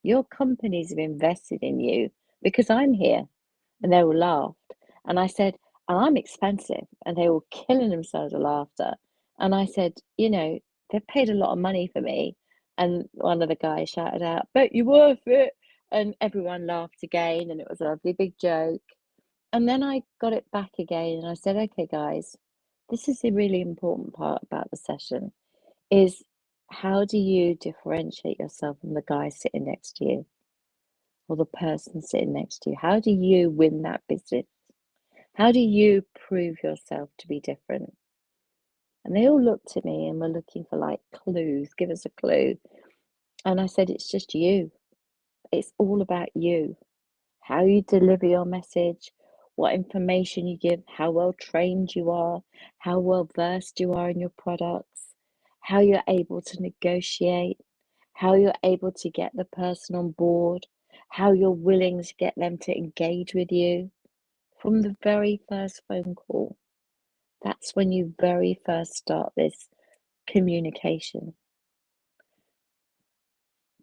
Your companies have invested in you because I'm here. And they all laughed. And I said, and I'm expensive. And they were killing themselves with laughter. And I said, they've paid a lot of money for me. And one of the guys shouted out, bet you're worth it. And everyone laughed again. And it was a lovely big joke. And then I got it back again. And I said, okay, guys, this is the really important part about the session is how do you differentiate yourself from the guy sitting next to you or the person sitting next to you? How do you win that business? How do you prove yourself to be different? And they all looked at me and were looking for like clues, give us a clue. And I said, it's just you. It's all about you. How you deliver your message, what information you give, how well trained you are, how well versed you are in your products, how you're able to negotiate, how you're able to get the person on board, how you're willing to get them to engage with you from the very first phone call. That's when you very first start this communication.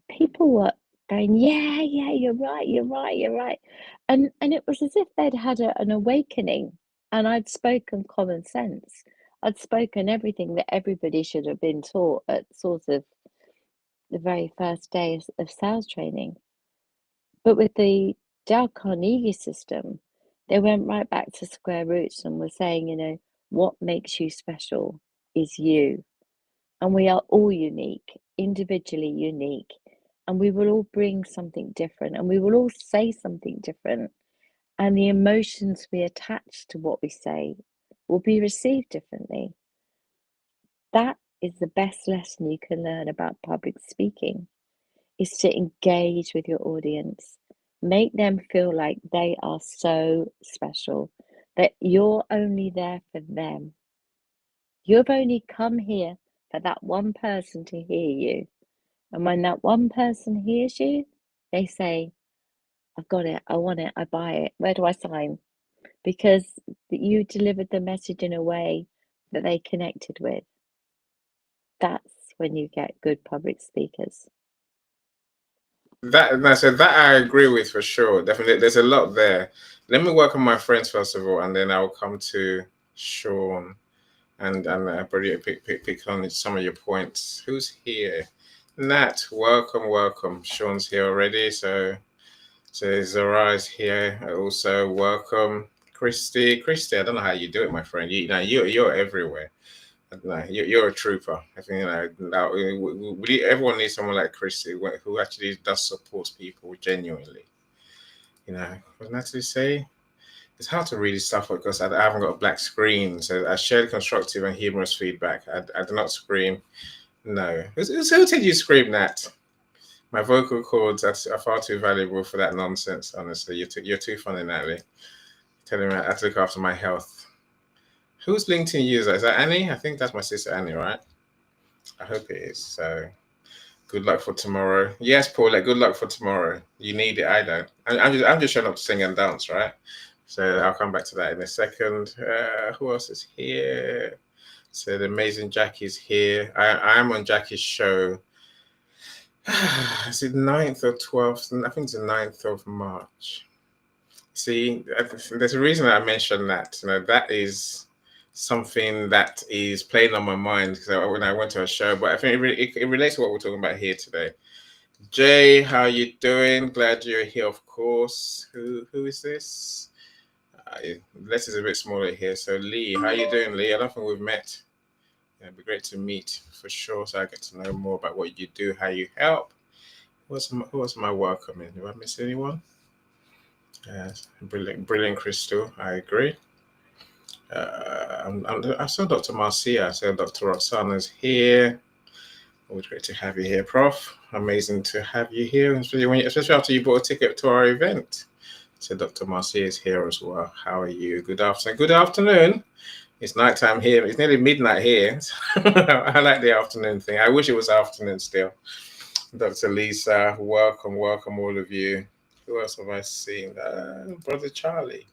People were going, yeah, you're right, you're right, you're right. And it was as if they'd had an awakening, and I'd spoken common sense. I'd spoken everything that everybody should have been taught at sort of the very first day of sales training. But with the Dale Carnegie system, they went right back to square roots and were saying, what makes you special is you. And we are all unique, individually unique. And we will all bring something different and we will all say something different. And the emotions we attach to what we say will be received differently. That is the best lesson you can learn about public speaking, is to engage with your audience. Make them feel like they are so special, that you're only there for them. You've only come here for that one person to hear you. And when that one person hears you, they say, I've got it, I want it, I buy it. Where do I sign? Because you delivered the message in a way that they connected with. That's when you get good public speakers. That I agree with for sure. Definitely, there's a lot there. Let me welcome my friends first of all, and then I'll come to Sean and probably pick on some of your points. Who's here? Nat, welcome. Sean's here already, so Zara's here. Also, welcome, Christy. Christy, I don't know how you do it, my friend. You're everywhere. No, you're a trooper. I think everyone needs someone like Christy who actually does support people genuinely. What Natalie say? It's hard to read stuff because I haven't got a black screen. So I shared constructive and humorous feedback. I do not scream. No. Who did you scream, Nat? My vocal cords are far too valuable for that nonsense. Honestly, you're too funny, Natalie. Telling me I have to look after my health. Who's LinkedIn user? Is that Annie? I think that's my sister Annie, right? I hope it is. So good luck for tomorrow. Yes, Paulette, good luck for tomorrow. You need it. I don't. I'm just showing up to sing and dance, right? So I'll come back to that in a second. Who else is here? So the amazing Jackie's here. I am on Jackie's show. Is it 9th or 12th? I think it's the 9th of March. See, there's a reason I mentioned that. That is something that is playing on my mind when I went to a show. But I think it relates to what we're talking about here today. Jay, how you doing? Glad you're here, of course. Who is this? This is a bit smaller here. So Lee, how you doing, Lee? I don't think we've met. It'd be great to meet for sure. So I get to know more about what you do, how you help. Who else am I welcoming? Do I miss anyone? Yes, brilliant, Crystal. I agree. I saw Dr. Marcia. I saw Dr. Roxana is here. Always great to have you here, Prof. Amazing to have you here, especially after you bought a ticket to our event. So Dr. Marcia is here as well. How are you? Good afternoon. Good afternoon. It's nighttime here. It's nearly midnight here. I like the afternoon thing. I wish it was afternoon still. Dr. Lisa, welcome all of you. Who else have I seen? Brother Charlie.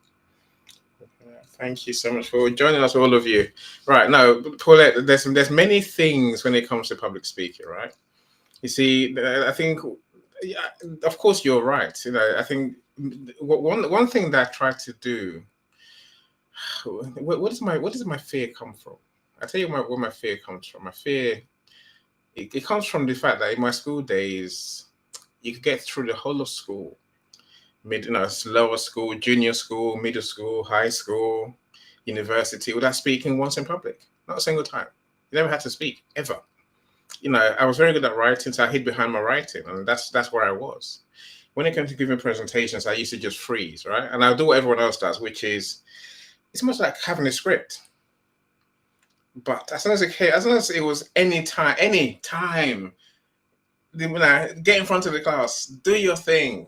Thank you so much for joining us, all of you. Right, no, Paulette, there's many things when it comes to public speaking, right? You see, I think Yeah, of course you're right. I think one thing that I try to do. What does my fear come from? I tell you where my fear comes from. My fear it comes from the fact that in my school days, you could get through the whole of school, lower school, junior school, middle school, high school, university, without speaking once in public, not a single time. You never had to speak ever. I was very good at writing, so I hid behind my writing, and that's where I was. When it came to giving presentations, I used to just freeze, right? And I'll do what everyone else does, which is it's much like having a script. But as long as it was any time, get in front of the class, do your thing.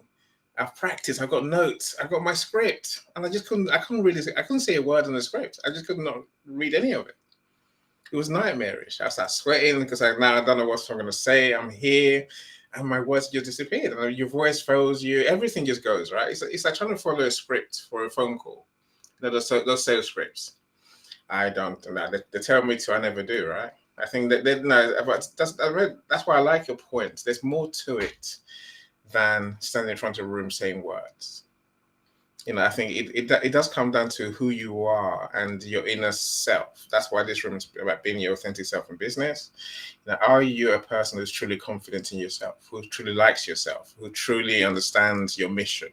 I've practiced. I've got notes. I've got my script, and I couldn't say a word in the script. I just could not read any of it. It was nightmarish. I started sweating because I don't know what I'm going to say. I'm here, and my words just disappeared. And your voice fails you. Everything just goes right. It's like trying to follow a script for a phone call. Those sales scripts. I don't. They tell me to. I never do. Right. I think that that's why I like your point. There's more to it than standing in front of a room saying words. I think it does come down to who you are and your inner self. That's why this room is about being your authentic self in business. Are you a person who's truly confident in yourself, who truly likes yourself, who truly understands your mission,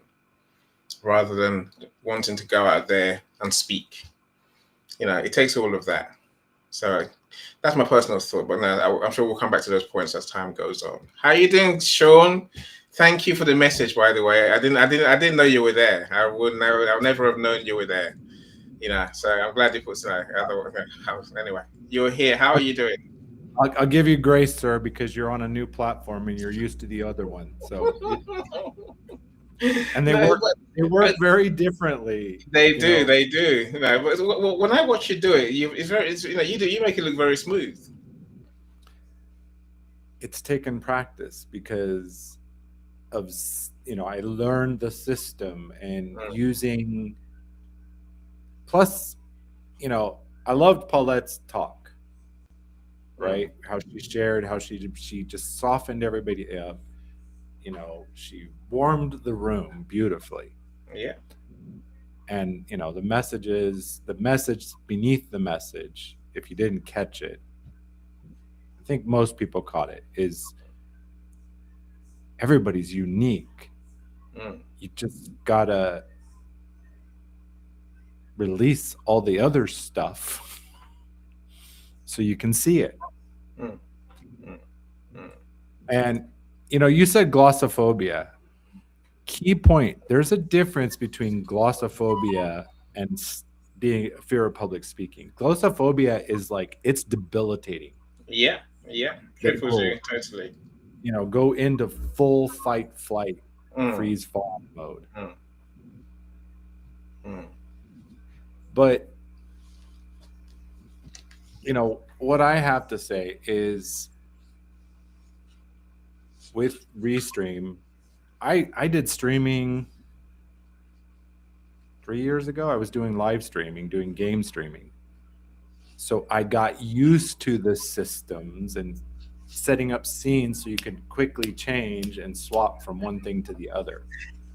rather than wanting to go out there and speak? It takes all of that. So that's my personal thought. But now I'm sure we'll come back to those points as time goes on. How are you doing, Sean? Thank you for the message, by the way. I didn't know you were there. I'll never have known you were there. So I'm glad you put that. Anyway, you're here. How are you doing? I'll give you grace, sir, because you're on a new platform and you're used to the other one. So, and they work very differently. They do. But when I watch you do it, you make it look very smooth. It's taken practice because of I learned the system and using. Plus, I loved Paulette's talk. Right, how she shared, how she just softened everybody up. She warmed the room beautifully. Yeah. And the message beneath the message, if you didn't catch it, I think most people caught it, is everybody's unique. You just gotta release all the other stuff so you can see it. And you said glossophobia. Key point, there's a difference between glossophobia and being fear of public speaking. Glossophobia is like, it's debilitating. Yeah. Totally. Go into full fight, flight, freeze, fall mode. But what I have to say is, with Restream, I did streaming 3 years ago. I was doing live streaming, doing game streaming. So I got used to the systems and setting up scenes so you could quickly change and swap from one thing to the other.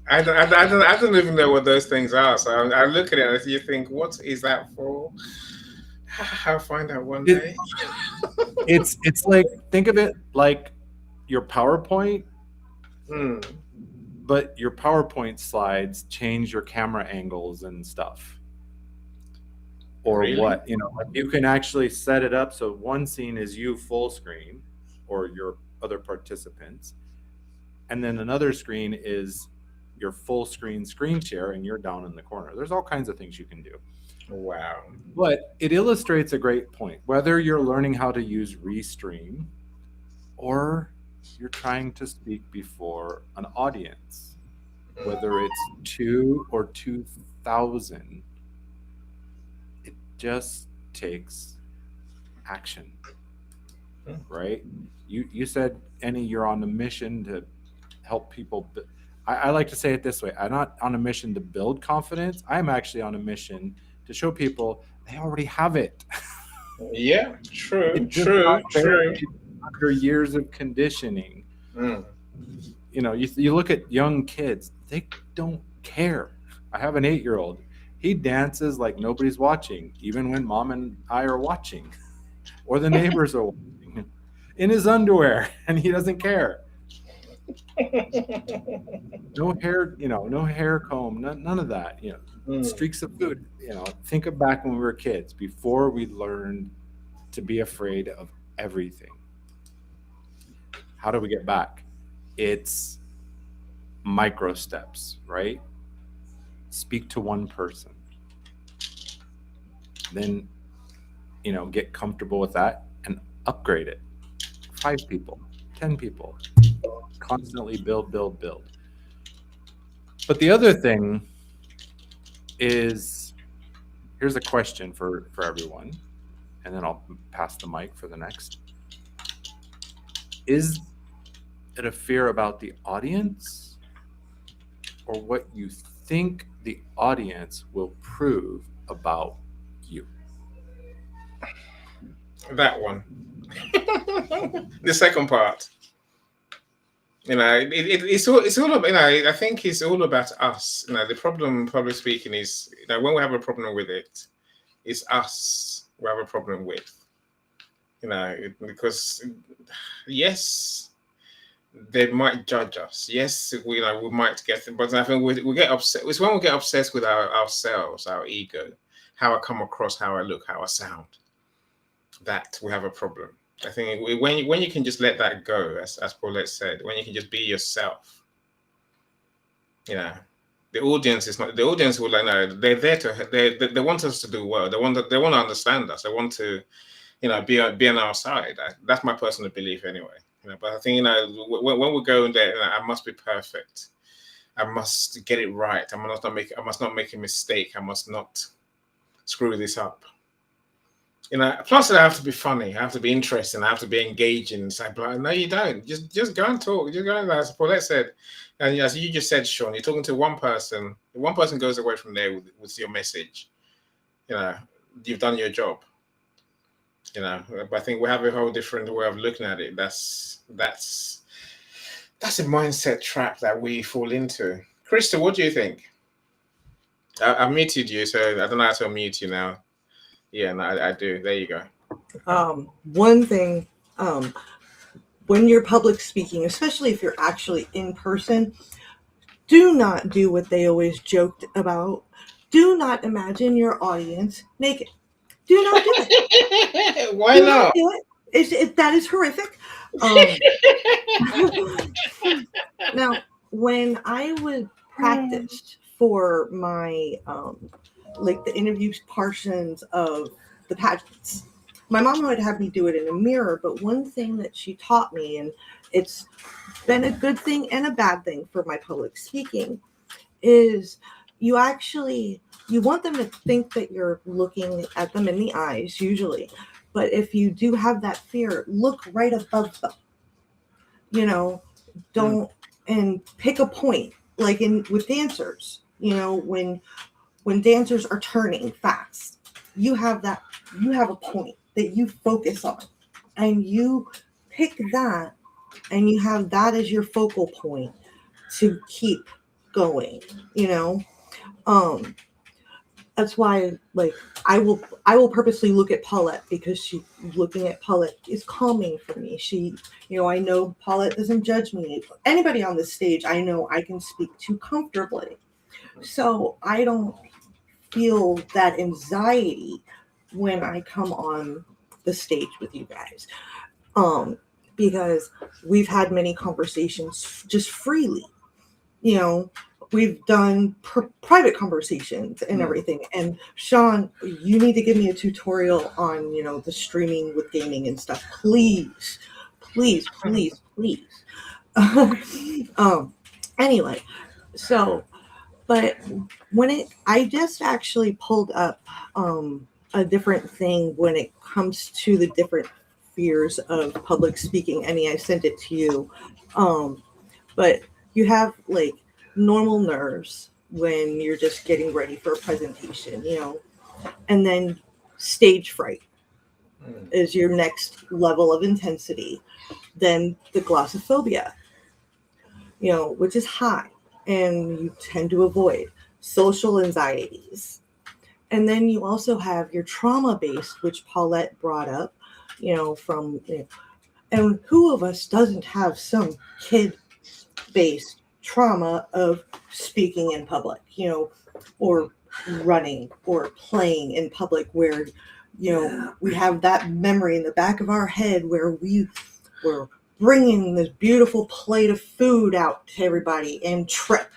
I don't even know what those things are. So I look at it and you think, what is that for? I'll find out one day. It's like, think of it like your PowerPoint, but your PowerPoint slides change your camera angles and stuff. Or really? What? You can actually set it up so one scene is you full screen or your other participants, and then another screen is your full screen share and you're down in the corner. There's all kinds of things you can do. Wow. But it illustrates a great point. Whether you're learning how to use Restream or you're trying to speak before an audience, whether it's 2 or 2,000, it just takes action, right? You said, Annie, you're on a mission to help people. I like to say it this way. I'm not on a mission to build confidence. I'm actually on a mission to show people they already have it. Yeah, true. After years of conditioning. you look at young kids, they don't care. I have an 8-year-old. He dances like nobody's watching, even when mom and I are watching, or the neighbors are watching, in his underwear, and he doesn't care. No hair, no hair comb, none of that. Streaks of food. Think of back when we were kids, before we learned to be afraid of everything. How do we get back? It's micro steps, right? Speak to one person. Then, get comfortable with that and upgrade it. 5 people, 10 people. Constantly build. But the other thing is, here's a question for everyone, and then I'll pass the mic for the next. Is it a fear about the audience, or what you think the audience will prove about you? That one. The second part. It's all about, I think it's all about us. The problem, public speaking, is, when we have a problem with it, it's us we have a problem with. Because yes, they might judge us. Yes, we might get it, but I think we get upset. It's when we get obsessed with ourselves, our ego, how I come across, how I look, how I sound, that we have a problem. I think when you can just let that go, as Paulette said, when you can just be yourself, the audience is not. The audience will they're there to. They want us to do well. They want to understand us. They want to, be on our side. That's my personal belief, anyway. But I think when we go in there, I must be perfect. I must get it right. I must not make a mistake. I must not screw this up. Plus I have to be funny. I have to be interesting. I have to be engaging. It's like, no, you don't. Just go and talk. Just go and, as Paulette said, and as you just said, Sean, you're talking to one person. If one person goes away from there with your message, you've done your job. But I think we have a whole different way of looking at it. That's a mindset trap that we fall into. Krista, what do you think? I've muted you, so I don't know how to unmute you now. Yeah, no, I do. There you go. One thing, when you're public speaking, especially if you're actually in person, do not do what they always joked about. Do not imagine your audience naked. Do not do it. Why not? Do it. That is horrific. Now, when I would practice for my the interview portions of the pageants, my mom would have me do it in a mirror. But one thing that she taught me, and it's been a good thing and a bad thing for my public speaking, is you want them to think that you're looking at them in the eyes, usually. But if you do have that fear, look right above them. Don't, and pick a point. Like with dancers, when dancers are turning fast, you have a point that you focus on, and you pick that, and you have that as your focal point to keep going. That's why, I will purposely look at Paulette, because looking at Paulette is calming for me. I know Paulette doesn't judge me. Anybody on this stage, I know I can speak to comfortably. So I don't feel that anxiety when I come on the stage with you guys. Because we've had many conversations just freely. We've done private conversations and everything. And Sean, you need to give me a tutorial on, the streaming with gaming and stuff. Please. Anyway, so, but I just actually pulled up a different thing when it comes to the different fears of public speaking. I sent it to you. But you have normal nerves when you're just getting ready for a presentation, and then stage fright is your next level of intensity. Then the glossophobia. which is high, and you tend to avoid social anxieties. And then you also have your trauma based, which Paulette brought up, from, and who of us doesn't have some kid based trauma of speaking in public, or running or playing in public, where, we have that memory in the back of our head where we were bringing this beautiful plate of food out to everybody and trip,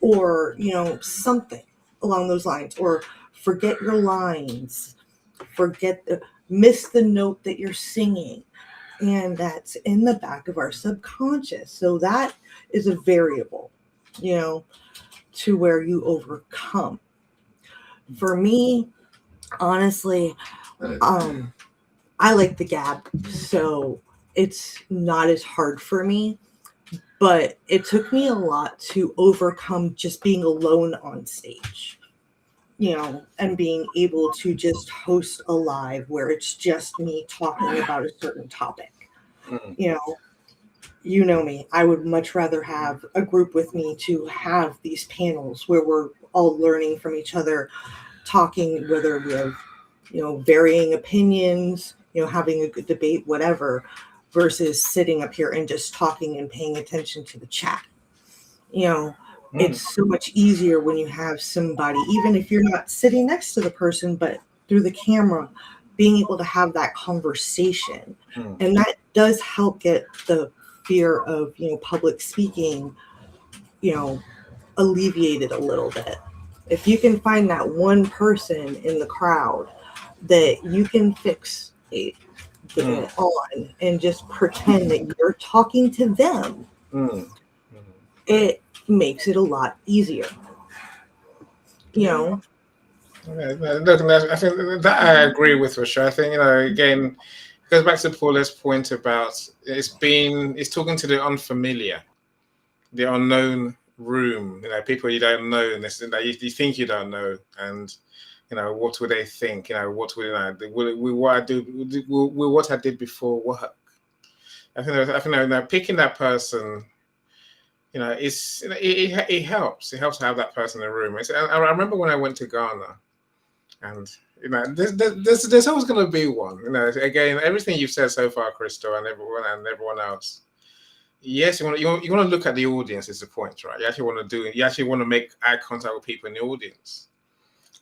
or, something along those lines, or forget your lines, miss the note that you're singing. And that's in the back of our subconscious. So that is a variable, to where you overcome. For me, honestly, I like the gab, so it's not as hard for me. But it took me a lot to overcome just being alone on stage, and being able to just host a live where it's just me talking about a certain topic. You know me, I would much rather have a group with me to have these panels where we're all learning from each other, talking, whether we have, varying opinions, having a good debate, whatever, versus sitting up here and just talking and paying attention to the chat. It's so much easier when you have somebody, even if you're not sitting next to the person, but through the camera, being able to have that conversation. And that does help get the fear of, public speaking, alleviated a little bit. If you can find that one person in the crowd that you can fix on and just pretend that you're talking to them, it makes it a lot easier. Look, I think that I agree with for sure. I think, again, it goes back to Paula's point about it's talking to the unfamiliar, the unknown room, people you don't know, that you think you don't know, and what would they think? What will what I did before work? I think picking that person, it helps. It helps to have that person in the room. I remember when I went to Ghana, and there's always going to be one. Again, everything you've said so far, Crystal, and everyone else. Yes, you want to look at the audience. Is the point, right? You actually want to make eye contact with people in the audience,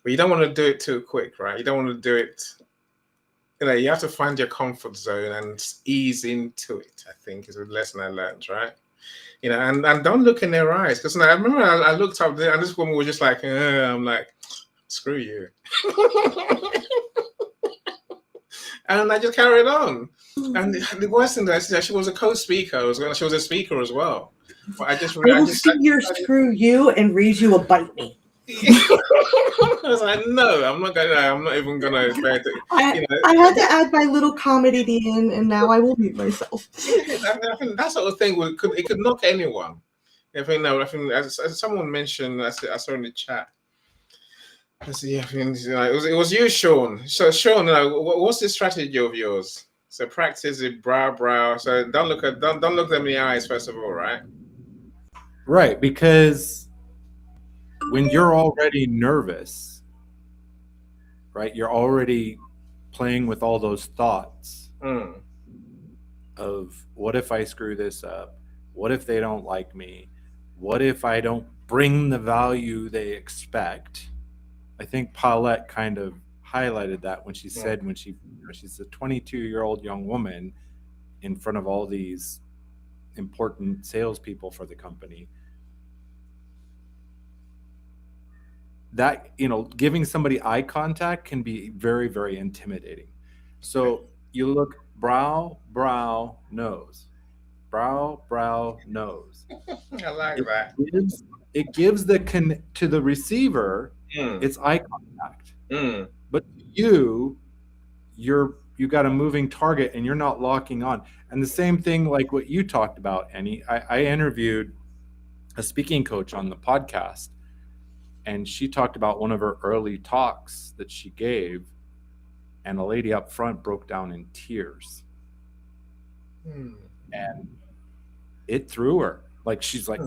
but you don't want to do it too quick, right? You don't want to do it. You have to find your comfort zone and ease into it. I think is a lesson I learned, right? And don't look in their eyes, because I remember I looked up there and this woman was just like, I'm like, screw you. And I just carried on. And the worst thing that I said, she was a co-speaker. She was a speaker as well. But I will see your screw you and read you a bite me. I was like, no, I'm not even gonna. I had to add my little comedy at the end, and now I will mute myself. I think that sort of thing could knock anyone. I think as someone mentioned, I saw in the chat. It was you, Sean. So Sean, what's the strategy of yours? So practice it brow. So don't look them in the eyes first of all, right? Right, because when you're already nervous, right, you're already playing with all those thoughts of what if I screw this up? What if they don't like me? What if I don't bring the value they expect? I think Paulette kind of highlighted that when she said she's a 22-year-old young woman in front of all these important salespeople for the company. That, giving somebody eye contact can be very, very intimidating. So you look brow, nose. Brow, nose. I like that. It gives to the receiver, it's eye contact. But you got a moving target and you're not locking on. And the same thing like what you talked about, Annie. I interviewed a speaking coach on the podcast, and she talked about one of her early talks that she gave, and a lady up front broke down in tears. And it threw her. Like she's like,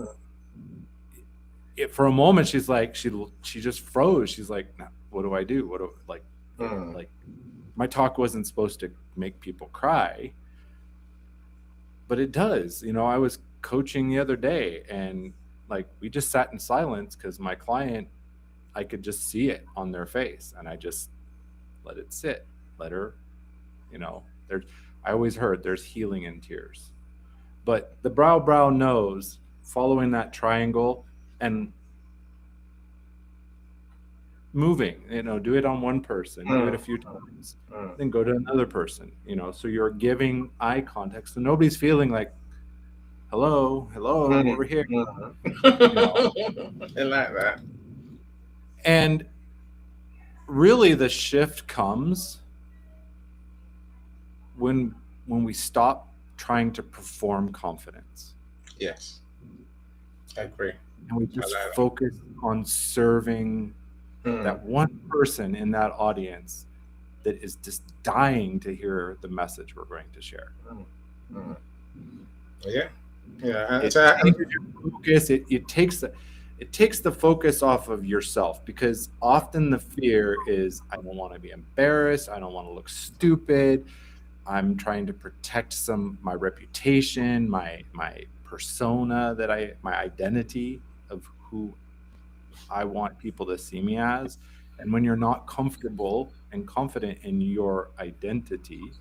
for a moment she's like, she just froze. She's like, nah, what do I do? What do like my talk wasn't supposed to make people cry, but it does. You know, I was coaching the other day and like we just sat in silence because my client, I could just see it on their face, and I just let it sit, let her, you know, I always heard there's healing in tears. But the brow knows, following that triangle and moving, you know, do it on one person, do it a few times, then go to another person, you know, so you're giving eye contact. So nobody's feeling like, hello, over here. You know? I like that. And really the shift comes when we stop trying to perform confidence. Yes, I agree. And we just focus on serving that one person in that audience that is just dying to hear the message we're going to share. Yeah. It takes the focus off of yourself, because often the fear is, I don't want to be embarrassed, I don't want to look stupid, I'm trying to protect my reputation, my persona, my identity of who I want people to see me as. And when you're not comfortable and confident in your identity,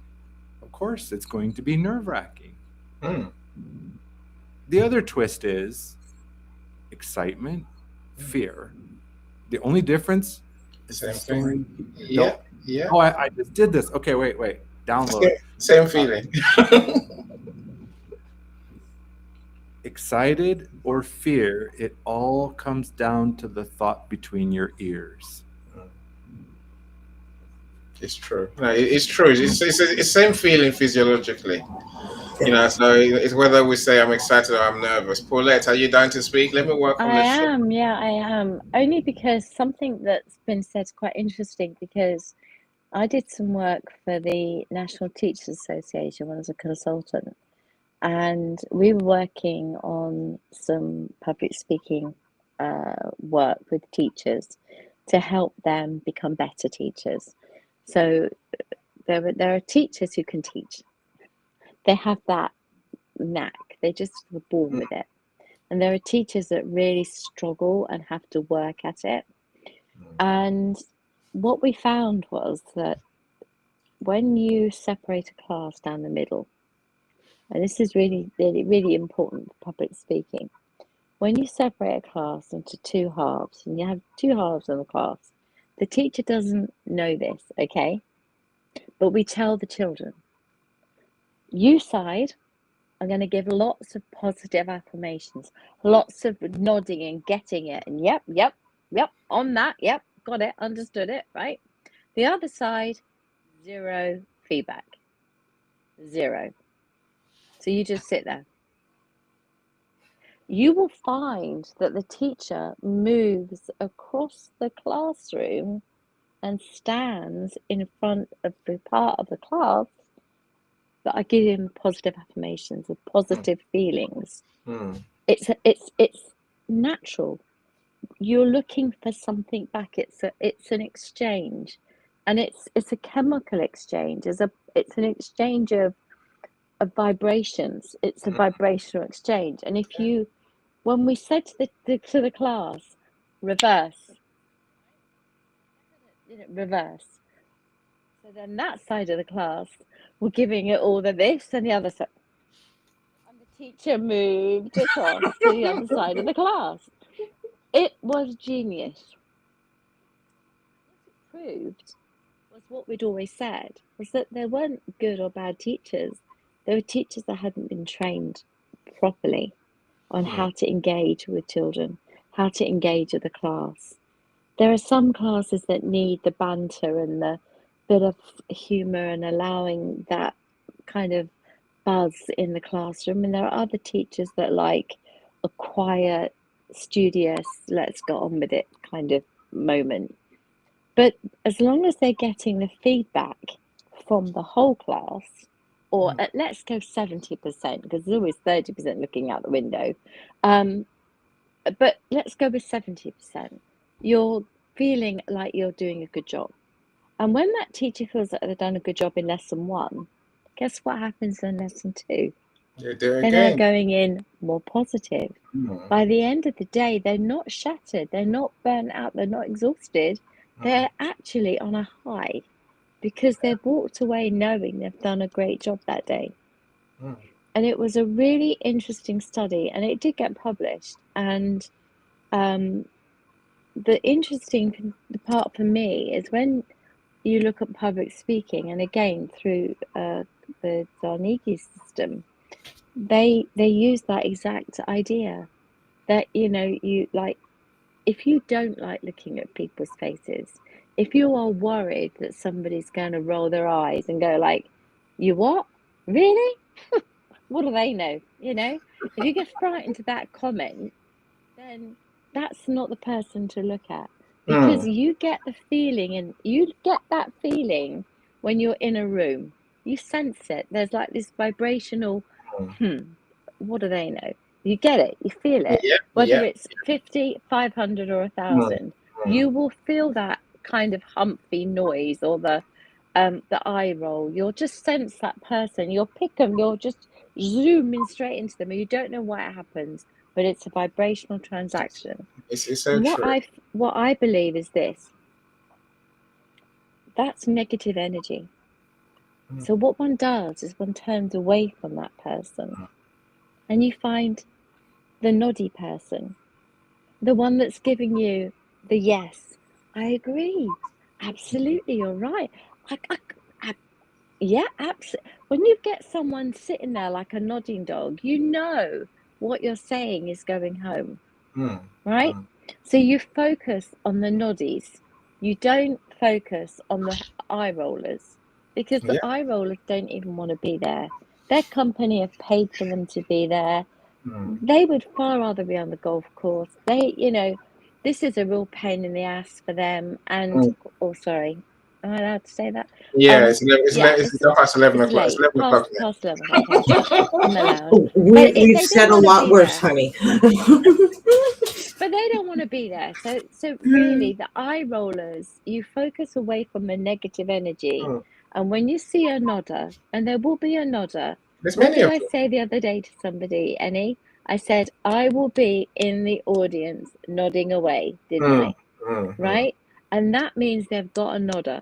of course it's going to be nerve-wracking. The other twist is excitement, fear. The only difference is the story. Yeah. Oh, I just did this. Okay, wait. Download. Same feeling. Excited or fear, it all comes down to the thought between your ears. It's true. No, it's true. It's the same feeling physiologically. You know, so it's whether we say I'm excited or I'm nervous. Paulette, are you dying to speak? Let me work on this. I am. Only because something that's been said is quite interesting, because I did some work for the National Teachers Association when I was a consultant, and we were working on some public speaking work with teachers to help them become better teachers. So there are teachers who can teach. They have that knack. They just were born with it. And there are teachers that really struggle and have to work at it. And what we found was that when you separate a class down the middle, and this is really, really, really important for public speaking, when you separate a class into two halves, and you have two halves in the class, the teacher doesn't know this, okay? But we tell the children, you side are going to give lots of positive affirmations, lots of nodding and getting it, and yep, on that, yep, got it, understood it, right? The other side, zero feedback, zero. So you just sit there. You will find that the teacher moves across the classroom and stands in front of the part of the class that are giving positive affirmations or positive feelings. It's natural. You're looking for something back. It's an exchange, and it's a chemical exchange. It's an exchange of vibrations. It's a vibrational exchange. And when we said to the class, reverse, so then that side of the class were giving it all the this and the other side, and the teacher moved across to the other side of the class. It was genius. What it proved was what we'd always said, was that there weren't good or bad teachers. There were teachers that hadn't been trained properly on how to engage with children, how to engage with the class. There are some classes that need the banter and the bit of humor and allowing that kind of buzz in the classroom. And there are other teachers that like a quiet, studious, let's get on with it kind of moment. But as long as they're getting the feedback from the whole class, or let's go 70%, because there's always 30% looking out the window. But let's go with 70%. You're feeling like you're doing a good job. And when that teacher feels like they've done a good job in lesson 1, guess what happens in lesson 2? You do it Then they're again. going in more positive. By the end of the day, they're not shattered, they're not burnt out, they're not exhausted. They're actually on a high because they've walked away knowing they've done a great job that day. And it was a really interesting study, and it did get published. And the interesting part for me is when you look at public speaking, and again through the Carnegie system, they use that exact idea that, you know, you like, if you don't like looking at people's faces, if you are worried that somebody's going to roll their eyes and go like, you what? Really? What do they know? You know, if you get frightened of that comment, then that's not the person to look at, because you get the feeling, and you get that feeling when you're in a room. You sense it. There's like this vibrational, what do they know? You get it. You feel it. Whether it's 50, 500 or 1,000, you will feel that kind of humpy noise, or the eye roll. You'll just sense that person. You'll pick them. You'll just zoom in straight into them, and you don't know why it happens, but it's a vibrational transaction. It's so true. What I believe is this: that's negative energy. So what one does is one turns away from that person, and you find the noddy person, the one that's giving you the yes, I agree, absolutely, you're right. Yeah, absolutely. When you get someone sitting there like a nodding dog, you know what you're saying is going home, right? So you focus on the noddies. You don't focus on the eye rollers, because the eye rollers don't even want to be there. Their company have paid for them to be there. They would far rather be on the golf course. They, you know, this is a real pain in the ass for them. And, oh, sorry, am I allowed to say that? Yeah, it's past 11 It's o'clock. late. It's 11 o'clock. Past 11 o'clock. Okay, I'm allowed. We've said a lot worse, honey. But they don't want to be there. So really, the eye rollers, you focus away from the negative energy. And when you see a nodder, and there will be a nodder, what did I say the other day to somebody, Annie? I said, I will be in the audience nodding away, didn't I? Right? And that means they've got a nodder.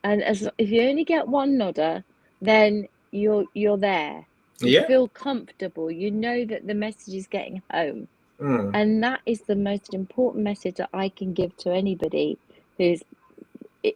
And if you only get one nodder, then you're there. You feel comfortable. You know that the message is getting home. And that is the most important message that I can give to anybody who's,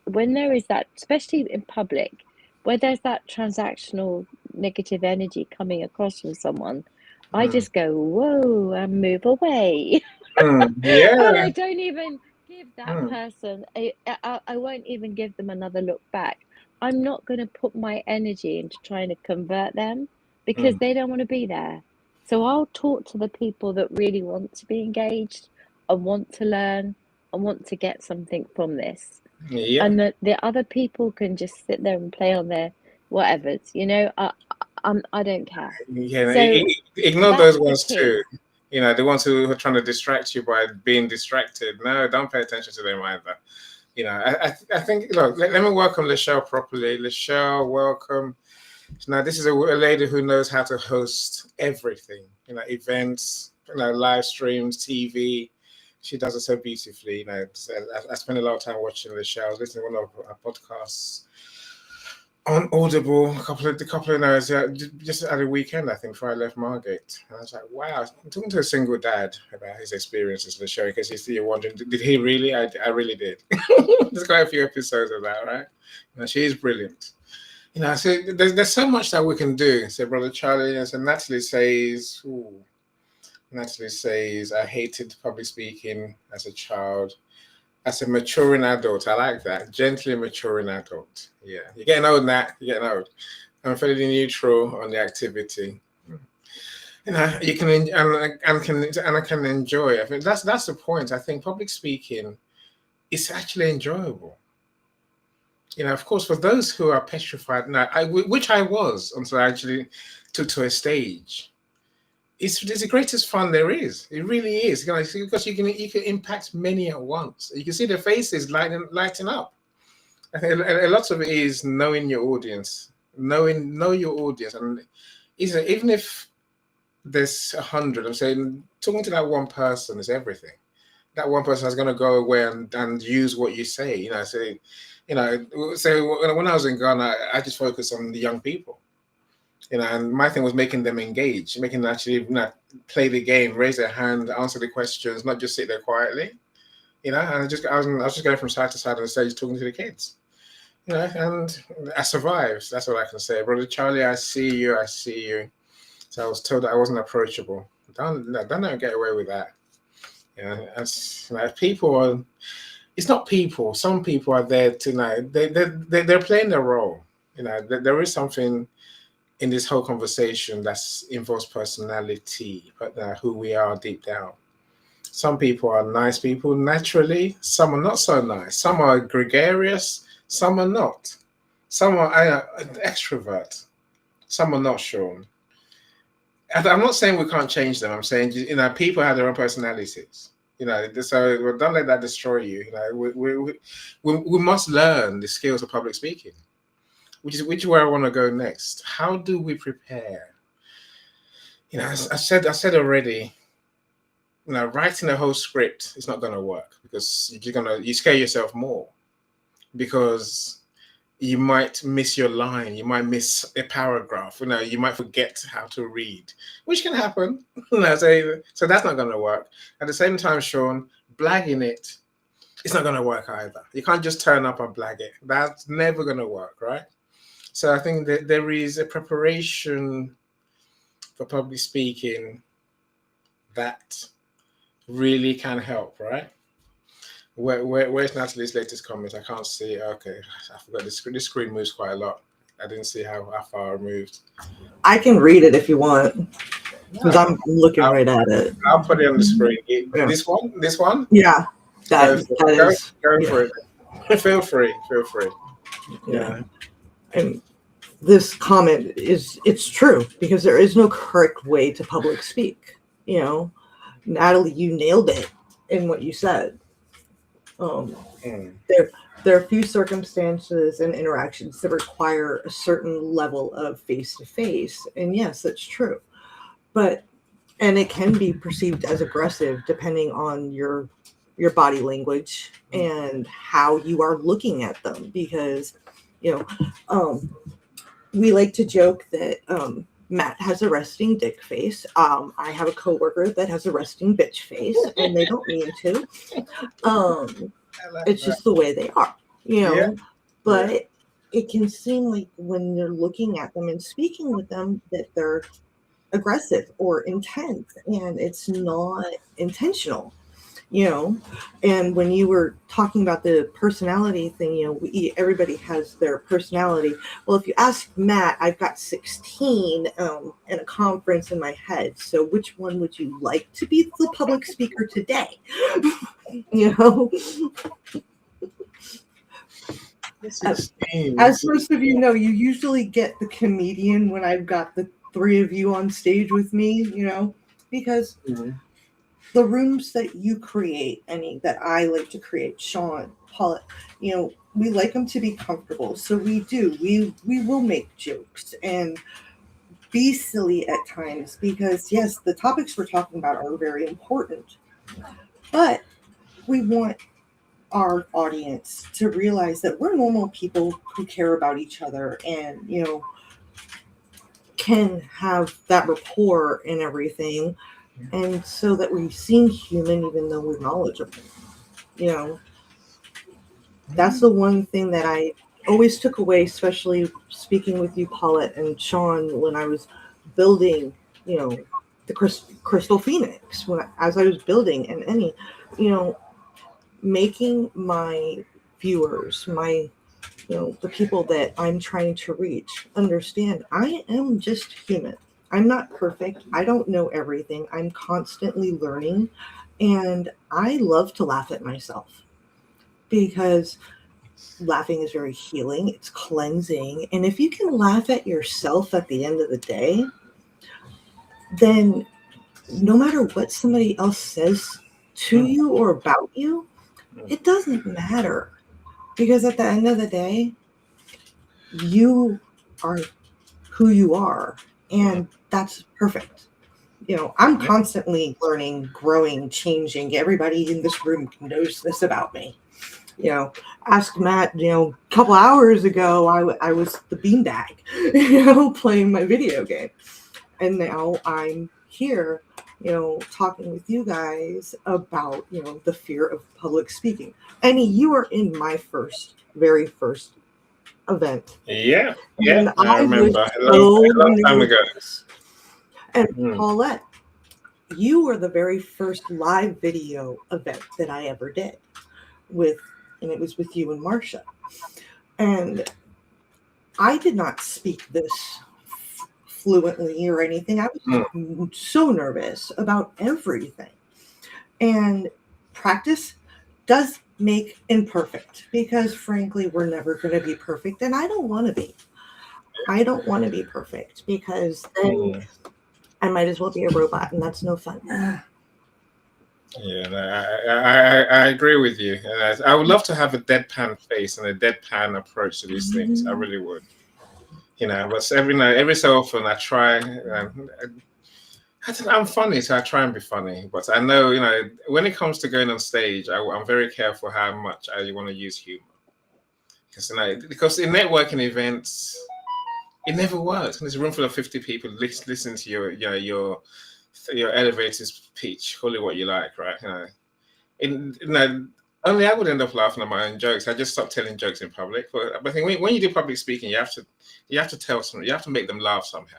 when there is that, especially in public, where there's that transactional negative energy coming across from someone, I just go, whoa, and move away. And I don't even give that person, I won't even give them another look back. I'm not going to put my energy into trying to convert them, because they don't want to be there. So I'll talk to the people that really want to be engaged and want to learn and want to get something from this. And the other people can just sit there and play on their whatevers, you know. I don't care. So ignore those ones too. You know, the ones who are trying to distract you by being distracted. No, don't pay attention to them either. You know, I think, look, let me welcome Lachelle properly. Lachelle, welcome. Now, this is a lady who knows how to host everything, you know, events, you know, live streams, TV. She does it so beautifully. You know, I spend a lot of time watching Lachelle. I was listening to one of her podcasts on Audible a couple of nights, just at the weekend, I think, before I left Margate. And I was like, wow, I'm talking to a single dad about his experiences with the show, because you're wondering, did he really? I really did. There's quite a few episodes of that, right? You know, she is brilliant. You know, so there's so much that we can do. So Brother Charlie, and so Natalie says, I hated public speaking as a child. As a maturing adult, I like that. Gently maturing adult. Yeah, you're getting old, Nat. You're getting old. I'm fairly neutral on the activity. You know, you can I can enjoy. I think that's the point. I think public speaking is actually enjoyable. Of course, for those who are petrified now, which I was until I actually took to a stage, it's the greatest fun there is. It really is, because you can impact many at once. You can see their faces lighting up. I think a lot of it is knowing your audience, know your audience, and even if there's 100, I'm saying talking to that one person is everything. That one person is going to go away and use what you say. So when I was in Ghana, I just focused on the young people. And my thing was making them engage, making them actually play the game, raise their hand, answer the questions, not just sit there quietly. And I was just going from side to side on the stage talking to the kids. And I survived. That's all I can say. Brother Charlie, I see you. So I was told that I wasn't approachable. Don't get away with that. People it's not people. Some people are there tonight. They're playing their role. There is something in this whole conversation that involves personality, but who we are deep down. Some people are nice people naturally. Some are not so nice. Some are gregarious. Some are not. Some are extrovert. Some are not, Sean. I'm not saying we can't change them. I'm saying, people have their own personalities. So don't let that destroy you. We must learn the skills of public speaking, which is where I want to go next. How do we prepare? As I said already, writing a whole script is not going to work, because you scare yourself more, because you might miss your line, you might miss a paragraph, you might forget how to read, which can happen. So that's not going to work. At the same time, Sean, blagging it's not going to work either. You can't just turn up and blag it. That's never going to work, right? So I think that there is a preparation for public speaking that really can help, right? Where's Natalie's latest comment? I can't see. Okay, I forgot the screen moves quite a lot. I didn't see how far it moved. I can read it if you want, because I'm looking right at it. I'll put it on the screen. Yeah. This one? Yeah, go for it. Feel free. Yeah. And this comment it's true, because there is no correct way to public speak. Natalie, you nailed it in what you said. There are a few circumstances and interactions that require a certain level of face-to-face, and yes, that's true. And it can be perceived as aggressive depending on your body language and how you are looking at them, because we like to joke that Matt has a resting dick face. I have a coworker that has a resting bitch face, and they don't mean to. It's just the way they are, Yeah. But it can seem like when you're looking at them and speaking with them that they're aggressive or intense, and it's not intentional. And when you were talking about the personality thing, everybody has their personality. Well, if you ask Matt, I've got 16 in a conference in my head. So which one would you like to be the public speaker today? As most of you know, you usually get the comedian when I've got the three of you on stage with me, because the rooms that you create, that I like to create, Sean, Paulette, we like them to be comfortable. So we will make jokes and be silly at times, because yes, the topics we're talking about are very important, but we want our audience to realize that we're normal people who care about each other and, can have that rapport and everything. And so that we seem human, even though we're knowledgeable. That's the one thing that I always took away, especially speaking with you, Paulette and Sean, when I was building, the Crystal Phoenix, as I was building, and making my viewers, the people that I'm trying to reach, understand I am just human. I'm not perfect. I don't know everything. I'm constantly learning. And I love to laugh at myself, because laughing is very healing. It's cleansing. And if you can laugh at yourself at the end of the day, then no matter what somebody else says to you or about you, it doesn't matter. Because at the end of the day, you are who you are. And that's perfect. You know, I'm constantly learning, growing, changing. Everybody in this room knows this about me. You know, ask Matt, you know, a couple hours ago, I was the beanbag, you know, playing my video game. And now I'm here, you know, talking with you guys about, you know, the fear of public speaking. Annie, you are in my very first event. Yeah, And I remember. A so long time ago. nervous. And Paulette, you were the very first live video event that I ever did and it was with you and Marcia. And I did not speak this fluently or anything. I was so nervous about everything. And practice does make imperfect, because frankly, we're never going to be perfect. And I don't want to be. I don't want to be perfect, because then I might as well be a robot, and that's no fun. Yeah, I agree with you. I would love to have a deadpan face and a deadpan approach to these things. I really would. You know, but every so often I try. I'm funny, so I try and be funny. But I know, you know, when it comes to going on stage, I'm very careful how much I want to use humor. Because, you know, because in networking events, it never works. There's a room full of 50 people listen to your elevator speech, call it what you like, right? You know, only I would end up laughing at my own jokes. I just stopped telling jokes in public. But I think when you do public speaking, you have to tell someone, you have to make them laugh somehow.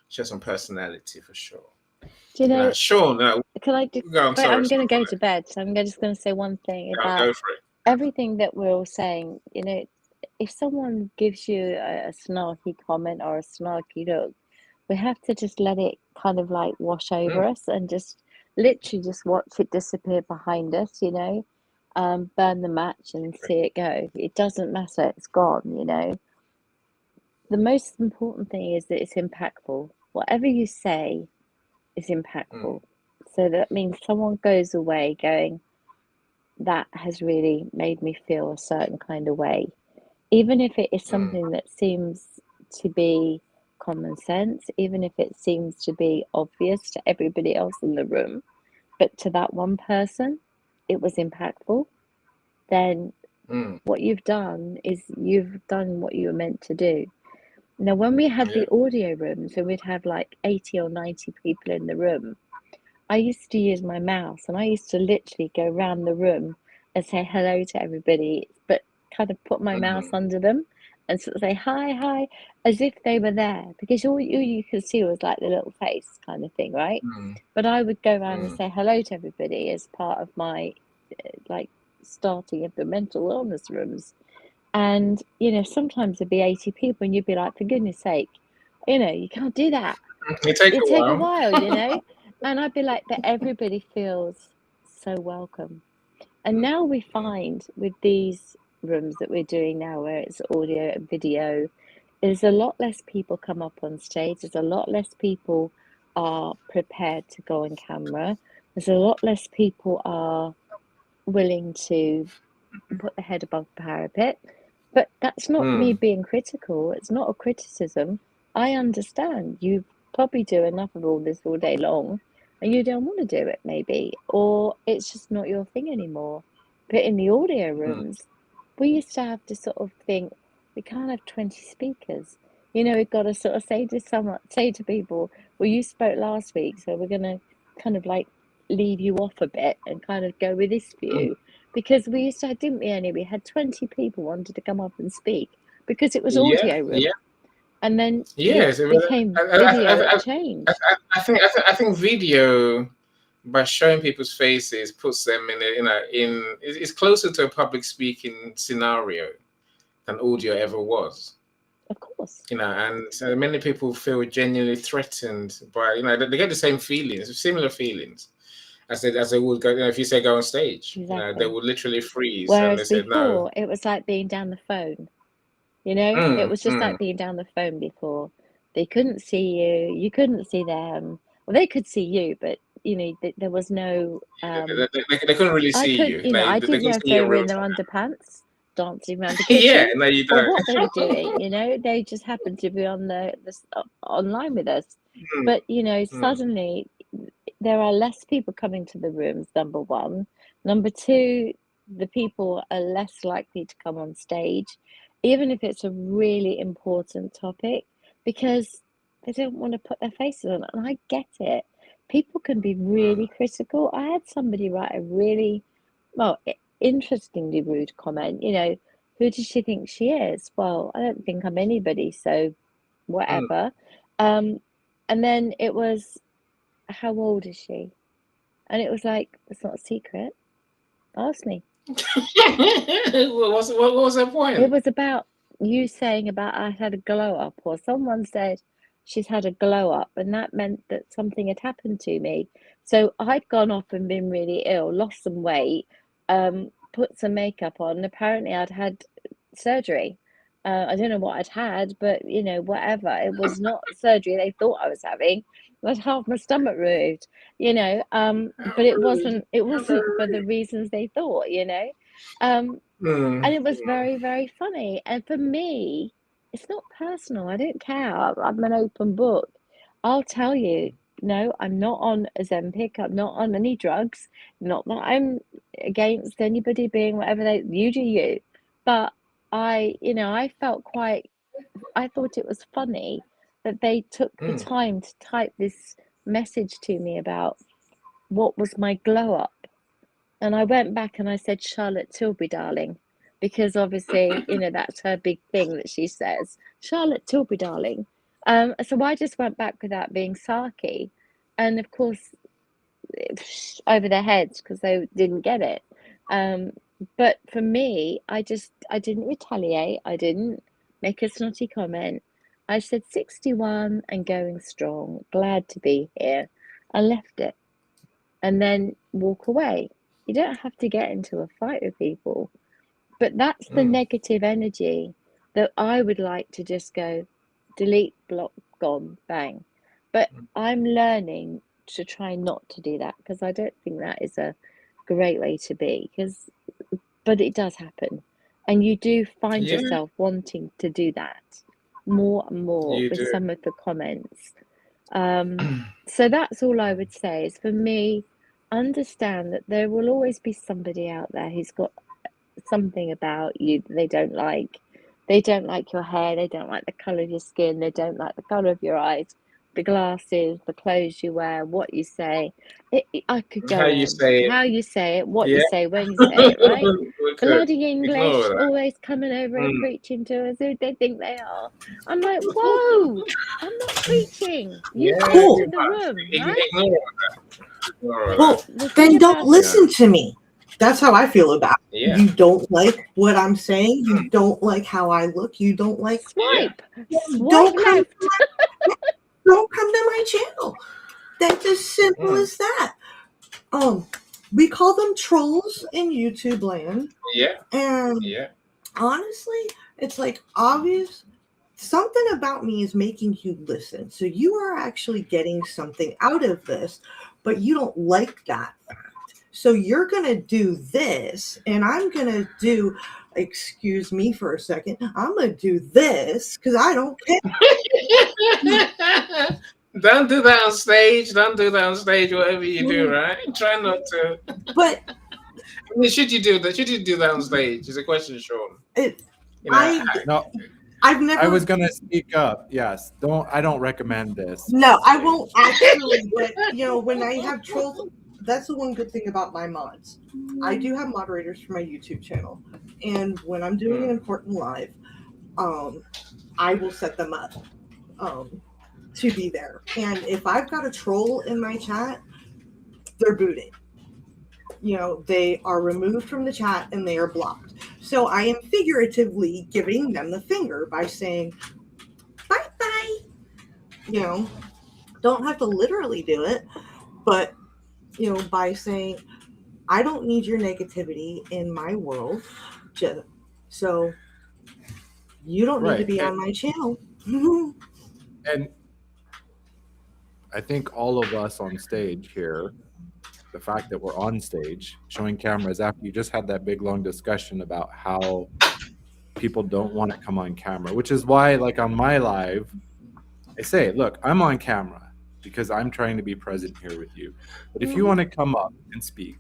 Show some personality for sure. Do you know, Sean, can I do? go on, Wait, sorry, I'm going to go to bed, so I'm just going to say one thing about go for it. everything that we're all saying. You know, if someone gives you a snarky comment or a snarky look, we have to just let it kind of like wash over us and just literally just watch it disappear behind us, you know, burn the match and see it go. It doesn't matter, it's gone, you know. The most important thing is that it's impactful. Whatever you say is impactful. So that means someone goes away going, that has really made me feel a certain kind of way. Even if it is something that seems to be common sense, even if it seems to be obvious to everybody else in the room, but to that one person, it was impactful, then what you've done is you've done what you were meant to do. Now, when we had the audio rooms and we'd have like 80 or 90 people in the room, I used to use my mouse and I used to literally go around the room and say hello to everybody, but kind of put my mouse under them and sort of say hi, as if they were there, because all you could see was like the little face kind of thing, right? But I would go around and say hello to everybody as part of my like starting of the mental illness rooms. And, you know, sometimes there'd be 80 people and you'd be like, for goodness sake, you know, you can't do that. It take a while, you know. And I'd be like, but everybody feels so welcome. And now we find with these rooms that we're doing now, where it's audio and video, there's a lot less people come up on stage. There's a lot less people are prepared to go on camera. There's a lot less people are willing to put their head above the parapet. But that's not me being critical. It's not a criticism. I understand you probably do enough of all this all day long and you don't want to do it maybe, or it's just not your thing anymore. But in the audio rooms, we used to have to sort of think, we can't have 20 speakers. You know, we've got to sort of say to people, well, you spoke last week, so we're going to kind of like leave you off a bit and kind of go with this view. Because we used to, didn't we, Annie? We had 20 people wanted to come up and speak because it was audio room. Yeah. And then yes, it became video. It changed. I think video, by showing people's faces, puts them it's closer to a public speaking scenario than audio ever was. Of course. You know, and many people feel genuinely threatened by, you know, they get the same feelings, similar feelings. as they would go. If you say go on stage, they Exactly. would literally freeze, and they Whereas said no. before, it was like being down the phone. It was just Mm. like being down the phone before. They couldn't see you, you couldn't see them. Well, they could see you, but there was no. They couldn't really I see couldn't, you. Like, I they didn't couldn't know if see they your were real in their time. underpants dancing around the Yeah, kitchen no, you or don't. what they were doing. They just happened to be on the online with us. Mm. But suddenly there are less people coming to the rooms. Number one, number two, the people are less likely to come on stage, even if it's a really important topic, because they don't want to put their faces on it. And I get it. People can be really critical. I had somebody write a really, interestingly rude comment. Who does she think she is? Well, I don't think I'm anybody, so whatever. And then it was, how old is she? And it was like, it's not a secret. Ask me. What was her point? It was about you saying about I had a glow up, or someone said she's had a glow up, and that meant that something had happened to me. So I'd gone off and been really ill, lost some weight, put some makeup on, and apparently I'd had surgery. I don't know what I'd had, but whatever. It was not surgery they thought I was having. I had half my stomach removed, but it wasn't for the reasons they thought, and it was very, very funny. And for me, it's not personal. I don't care. I'm an open book. I'll tell you, no, I'm not on Ozempic. I'm not on any drugs. Not that I'm against anybody being whatever you do you. But I thought it was funny that they took the time to type this message to me about what was my glow up. And I went back and I said, Charlotte Tilbury, darling, because obviously, that's her big thing that she says, Charlotte Tilbury, darling. So I just went back without being sarky. And of course, over their heads because they didn't get it. But for me, I didn't retaliate. I didn't make a snotty comment. I said 61 and going strong, glad to be here, and left it. And then walk away. You don't have to get into a fight with people. But that's the negative energy that I would like to just go, delete, block, gone, bang. But I'm learning to try not to do that because I don't think that is a great way to be. But it does happen. And you do find yourself wanting to do that more and more with some of the comments. So that's all I would say is, for me, understand that there will always be somebody out there who's got something about you that they don't like. They don't like your hair, they don't like the colour of your skin, they don't like the colour of your eyes, the glasses, the clothes you wear, what you say. I could go How on. you say it. How you say it, what you say, when you say it, right? Bloody English, Ignore that. always coming over and preaching to us who they think they are. I'm like, whoa, I'm not preaching. You come Cool. into the room, right? Ignore that. Ignore Well, that. then don't listen to me. That's how I feel about it. Yeah. You don't like what I'm saying. You don't like how I look. You don't like Swipe don't left. Don't come to my channel. That's as simple as that. We call them trolls in YouTube land. Yeah. And honestly, it's like obvious. Something about me is making you listen. So you are actually getting something out of this, but you don't like that fact. So you're going to do this, and I'm going to do, excuse me for a second, I'm going to do this because I don't care. Don't do that on stage. Don't do that on stage, whatever you do, right? Try not to. But I mean, should you do that? Should you do that on stage? Is a question, Sean. I've never. I was gonna speak up. Yes, I don't recommend this. No, I won't actually. But when I have trolls, that's the one good thing about my mods. I do have moderators for my YouTube channel, and when I'm doing an important live, I will set them up to be there. And if I've got a troll in my chat, they're booted. They are removed from the chat and they are blocked. So I am figuratively giving them the finger by saying, bye-bye. Don't have to literally do it, but by saying, I don't need your negativity in my world. So you don't need to Right. be on my channel. And I think all of us on stage here, the fact that we're on stage showing cameras after you just had that big long discussion about how people don't want to come on camera, which is why, like on my live, I say, look, I'm on camera because I'm trying to be present here with you. But if you want to come up and speak,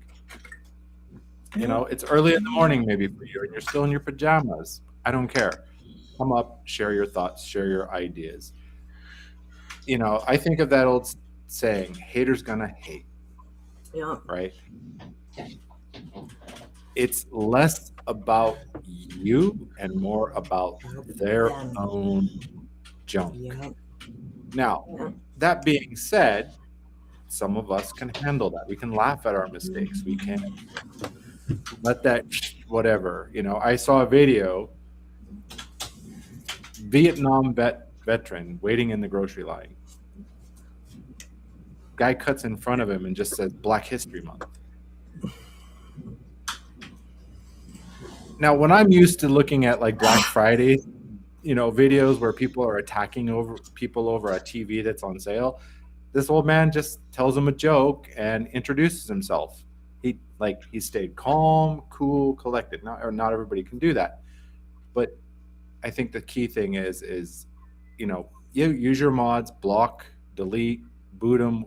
it's early in the morning maybe for you and you're still in your pajamas. I don't care. Come up, share your thoughts, share your ideas. I think of that old saying, haters gonna hate. Yeah. Right? It's less about you and more about their own junk. Yeah. Now, that being said, some of us can handle that. We can laugh at our mistakes. We can let that whatever. I saw a video, Vietnam veteran waiting in the grocery line. Guy cuts in front of him and just says Black History Month. Now, when I'm used to looking at like Black Friday, videos where people are attacking people over a TV that's on sale, this old man just tells them a joke and introduces himself. He stayed calm, cool, collected. Not everybody can do that, but I think the key thing is you use your mods, block, delete, boot them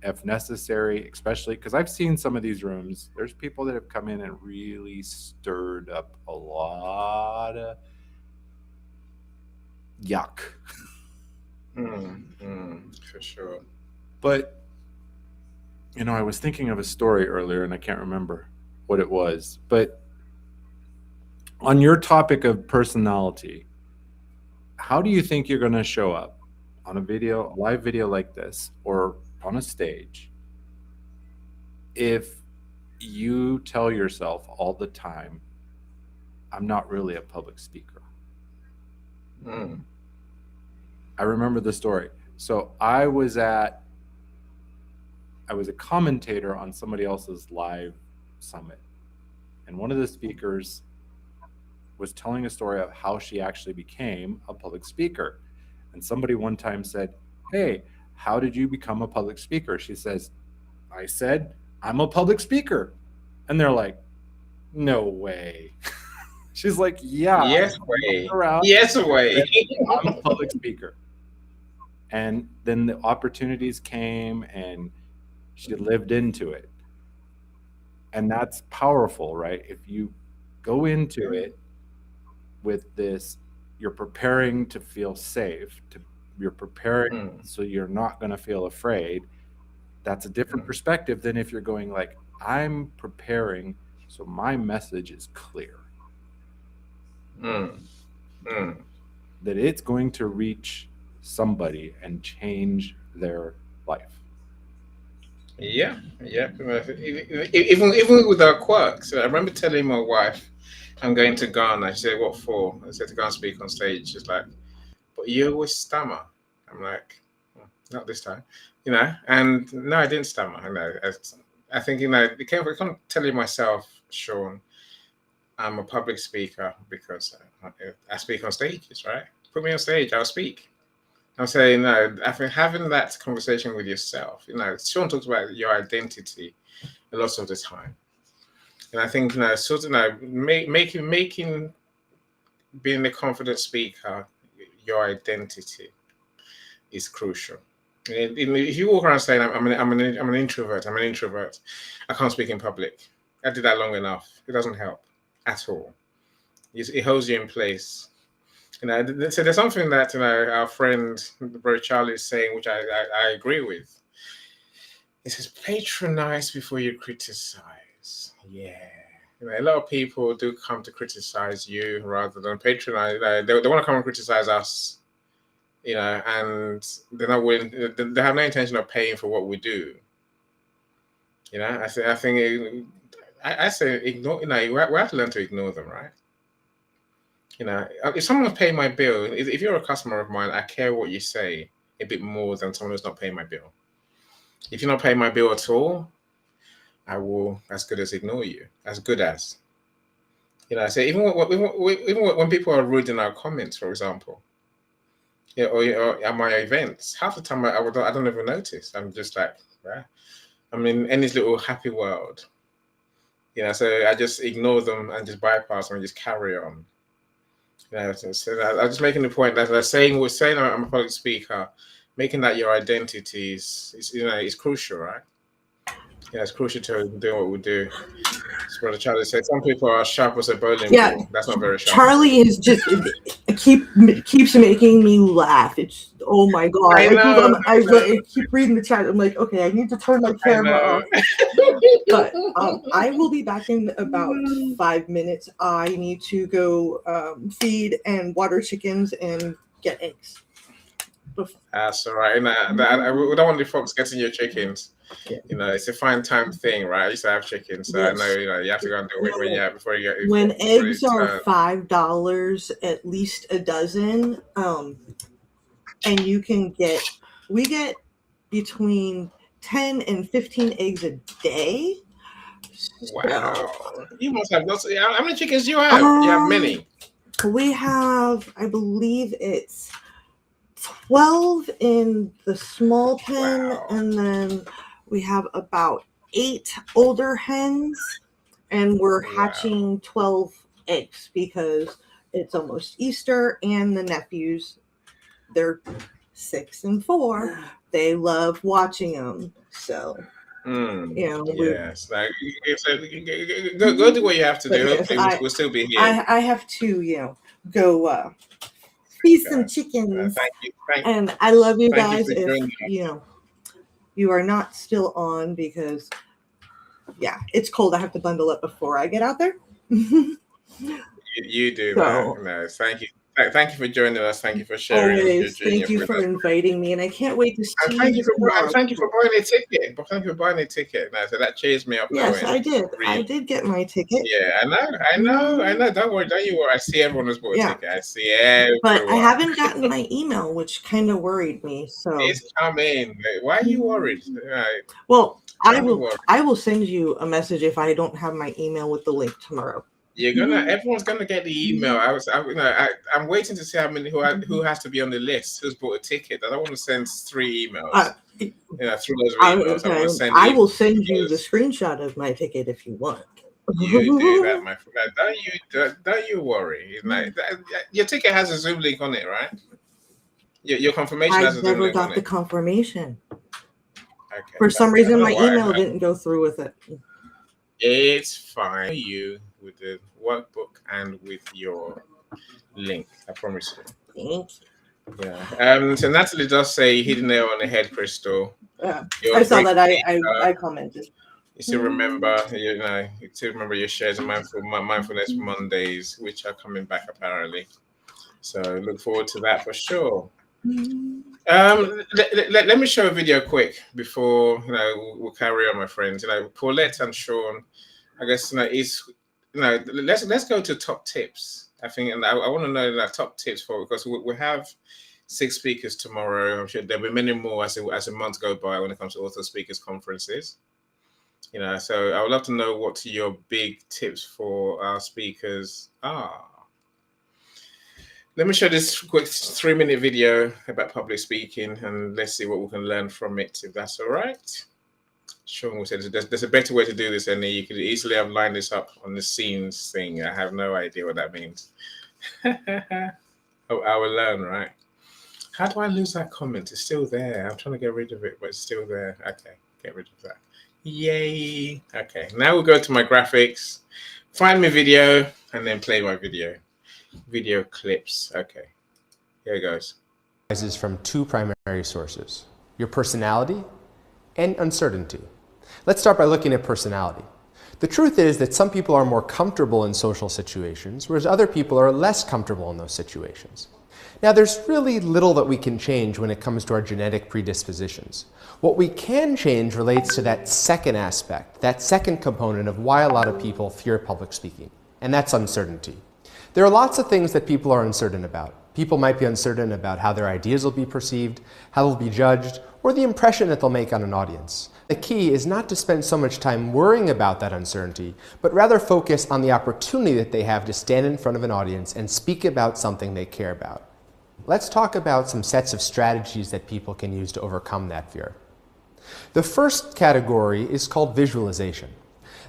if necessary, especially because I've seen some of these rooms. There's people that have come in and really stirred up a lot of yuck. For sure. But I was thinking of a story earlier and I can't remember what it was. But on your topic of personality, how do you think you're going to show up on a live video like this, or on a stage, if you tell yourself all the time, I'm not really a public speaker? I remember the story. So I was a commentator on somebody else's live summit, and one of the speakers was telling a story of how she actually became a public speaker. And somebody one time said, hey, how did you become a public speaker? She says, I said, I'm a public speaker. And they're like, no way. She's like, yeah. Yes way. Yes way. I'm a public speaker. And then the opportunities came and she lived into it. And that's powerful, right? If you go into it with this, you're preparing to feel safe, you're preparing so you're not going to feel afraid. That's a different perspective than if you're going like, I'm preparing so my message is clear. That it's going to reach somebody and change their life. Yeah. Even with our quirks. I remember telling my wife, I'm going to Ghana. She said, what for? I said, to go and speak on stage. She's like, but you always stammer. I'm like, not this time, and no, I didn't stammer. I think, it came from telling myself, Sean, I'm a public speaker because I speak on stages, right? Put me on stage, I'll speak. I'm saying, I think having that conversation with yourself, Sean talks about your identity a lot of the time. And I think, making being a confident speaker your identity is crucial. If you walk around saying, I'm an introvert, I can't speak in public. I did that long enough. It doesn't help at all. It holds you in place. So there's something that our friend Bro Charlie is saying, which I agree with. It says, patronize before you criticize. Yeah. A lot of people do come to criticize you rather than patronize. They want to come and criticize us, and they're not willing. They have no intention of paying for what we do. I say ignore. We have to learn to ignore them, right? If someone's paying my bill, if you're a customer of mine, I care what you say a bit more than someone who's not paying my bill. If you're not paying my bill at all, I will as good as ignore you. As good as. I say even when people are rude in our comments, for example, or at my events, half the time I don't even notice. I'm just like, right. I'm in any little happy world. So I just ignore them and just bypass them and just carry on. So I'm just making the point that we're saying I'm a public speaker, making that your identity is crucial, right? It's crucial to do what we do. That's what Charlie said. Some people are sharp as a bowling ball. That's not very sharp. Charlie is just keeps making me laugh. It's oh my god! I know. I keep reading the chat. I'm like, okay, I need to turn my camera off. But I will be back in about 5 minutes. I need to go feed and water chickens and get eggs. That's all right. We don't want the fox getting your chickens. Yeah. It's a fine time thing, right? I used to have chickens, so yes. I know you have to go and do it before you get. When eggs are $5 at least a dozen, and we get between 10 and 15 eggs a day. Wow, you must have lots. How many chickens do you have? You have many. We have, I believe it's 12 in the small pen, wow. And then we have about 8 older hens, and we're hatching 12 eggs because it's almost Easter, and the nephews, they're 6 and 4. They love watching them. So, yes, go do what you have to do. Yes, hopefully we'll still be here. I have to, go feed some chickens. Thank you. And I love you guys. If you are not still on, because it's cold. I have to bundle up before I get out there. You do. So, no, thank you. Thank you for joining us. Thank you for sharing. Always. Thank you for inviting me, and I can't wait to see you. Thank you for buying a ticket. Thank you for buying a ticket. Now, so that cheers me up. Yes, I did. I did get my ticket. Yeah, I know. Don't worry. Don't you worry. I see everyone has bought a ticket. I see everyone. But I haven't gotten my email, which kind of worried me. So it's coming. Why are you worried? Well, I will send you a message if I don't have my email with the link tomorrow. Everyone's gonna get the email. I'm waiting to see how many who has to be on the list, who's bought a ticket. I don't want to send 3 emails. Through those emails. Okay. I will send you the screenshot of my ticket if you want. You do that, my friend. Don't you worry. Your ticket has a Zoom link on it, right? Your confirmation has a Zoom link on it. I never got the confirmation. Okay. For some reason, my email didn't go through with it. It's fine. You with the workbook and with your link. I promise you. Thank you. So Natalie does say hit the nail on the head, Crystal. Yeah. I saw that. I commented. You still remember, your shares of mindfulness Mondays, which are coming back apparently. So look forward to that for sure. Let me show a video quick before we'll carry on, my friends. Paulette and Sean, I guess let's go to top tips. I think, and I want to know top tips because we have 6 speakers tomorrow. I'm sure there'll be many more as the months go by when it comes to author speakers conferences. So I would love to know what your big tips for our speakers are. Let me show this quick 3-minute video about public speaking, and let's see what we can learn from it, if that's all right. Sean will say there's a better way to do this, and you could easily have lined this up on the scenes thing. I have no idea what that means. I will learn, right? How do I lose that comment? It's still there. I'm trying to get rid of it, but it's still there. Okay, get rid of that. Yay. Okay, now we'll go to my graphics, find my video, and then play my video. Video clips. Okay, here it goes. Arises from 2 primary sources: your personality and uncertainty. Let's start by looking at personality. The truth is that some people are more comfortable in social situations, whereas other people are less comfortable in those situations. Now, there's really little that we can change when it comes to our genetic predispositions. What we can change relates to that second aspect, that second component of why a lot of people fear public speaking, and that's uncertainty. There are lots of things that people are uncertain about. People might be uncertain about how their ideas will be perceived, how they'll be judged, or the impression that they'll make on an audience. The key is not to spend so much time worrying about that uncertainty, but rather focus on the opportunity that they have to stand in front of an audience and speak about something they care about. Let's talk about some sets of strategies that people can use to overcome that fear. The first category is called visualization.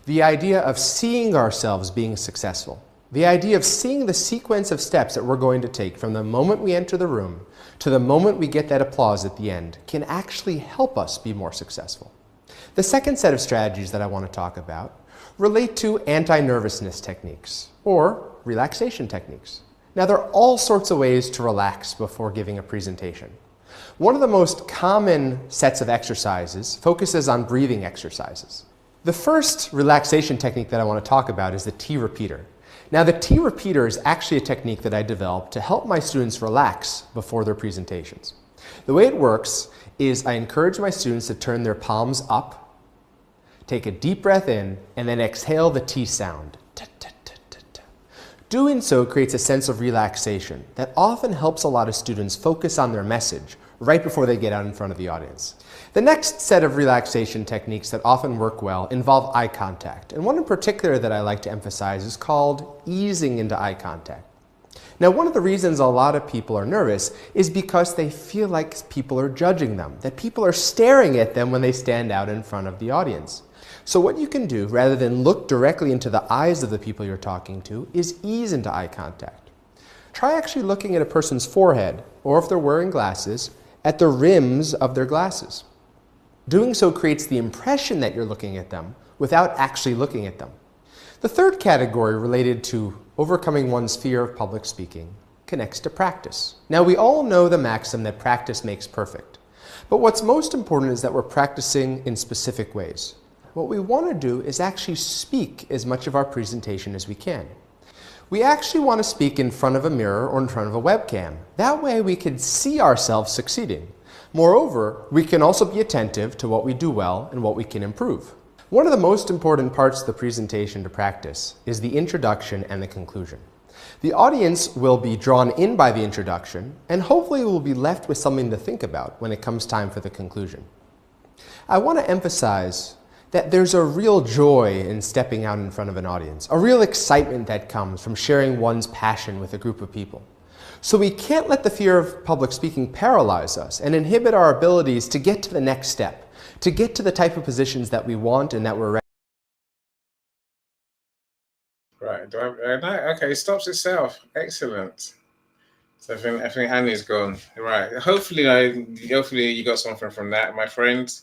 The idea of seeing ourselves being successful. The idea of seeing the sequence of steps that we're going to take from the moment we enter the room to the moment we get that applause at the end can actually help us be more successful. The second set of strategies that I want to talk about relate to anti-nervousness techniques or relaxation techniques. Now, there are all sorts of ways to relax before giving a presentation. One of the most common sets of exercises focuses on breathing exercises. The first relaxation technique that I want to talk about is the T repeater. Now, the T repeater is actually a technique that I developed to help my students relax before their presentations. The way it works is I encourage my students to turn their palms up, take a deep breath in, and then exhale the T sound. Doing so creates a sense of relaxation that often helps a lot of students focus on their message right before they get out in front of the audience. The next set of relaxation techniques that often work well involve eye contact, and one in particular that I like to emphasize is called easing into eye contact. Now, one of the reasons a lot of people are nervous is because they feel like people are judging them, that people are staring at them when they stand out in front of the audience. So what you can do, rather than look directly into the eyes of the people you're talking to, is ease into eye contact. Try actually looking at a person's forehead, or if they're wearing glasses, at the rims of their glasses. Doing so creates the impression that you're looking at them without actually looking at them. The third category related to overcoming one's fear of public speaking connects to practice. Now, we all know the maxim that practice makes perfect, but what's most important is that we're practicing in specific ways. What we want to do is actually speak as much of our presentation as we can. We actually want to speak in front of a mirror or in front of a webcam. That way we can see ourselves succeeding. Moreover, we can also be attentive to what we do well and what we can improve. One of the most important parts of the presentation to practice is the introduction and the conclusion. The audience will be drawn in by the introduction and hopefully will be left with something to think about when it comes time for the conclusion. I want to emphasize that there's a real joy in stepping out in front of an audience, a real excitement that comes from sharing one's passion with a group of people. So we can't let the fear of public speaking paralyze us and inhibit our abilities to get to the next step, to get to the type of positions that we want and that we're ready. Right. Okay, it stops itself. Excellent. So I think Annie's gone. Right. Hopefully you got something from that, my friends.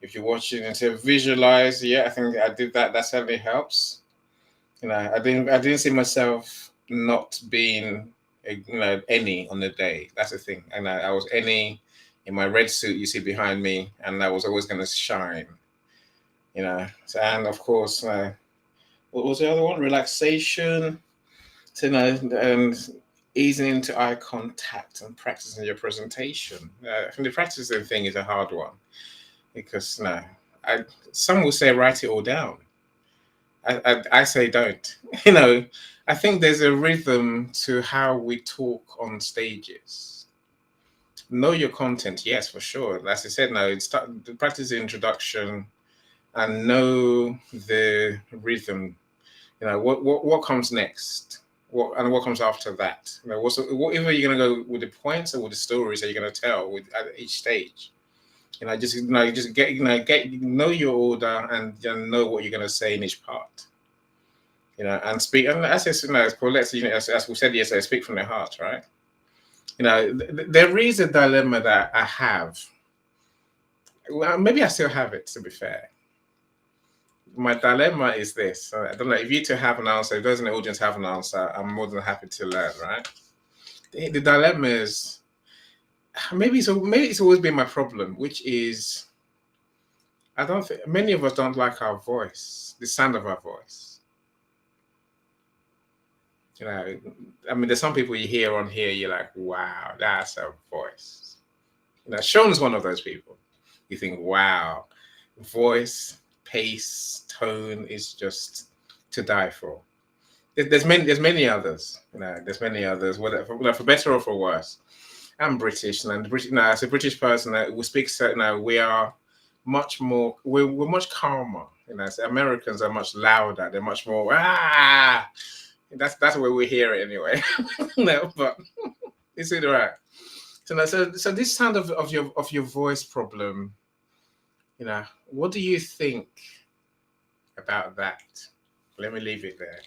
If you're watching and to visualize, yeah, I think I did that. That certainly helps. I didn't see myself not being, any on the day. That's the thing. And I was any in my red suit you see behind me, and I was always going to shine. So, and of course, what was the other one? Relaxation. So, and easing into eye contact and practicing your presentation. I think the practicing thing is a hard one. Because some will say write it all down. I say don't. I think there's a rhythm to how we talk on stages. Know your content, yes, for sure. As I said, practice the introduction and know the rhythm. What comes next, what comes after that. Whatever you're gonna go with the points or with the stories that you're gonna tell at each stage. Just get know your order and know what you're going to say in each part. And speak. And as as we said yesterday, speak from the heart, right? There is a dilemma that I have. Well, maybe I still have it. To be fair, my dilemma is this. I don't know if you two have an answer. If those in the audience have an answer, I'm more than happy to learn. Right? The dilemma is. Maybe it's always been my problem, which is I don't think many of us don't like our voice, the sound of our voice. There's some people you hear on here, you're like, wow, that's a voice. Sean's one of those people. You think, wow, voice, pace, tone is just to die for. There's many others. There's many others, whether for better or for worse. I'm British, and as a British person, we speak. We are much more. We're much calmer. So Americans are much louder. They're much more. Ah, that's where we hear it anyway. No, but is it right? So this sound of your voice problem. What do you think about that? Let me leave it there.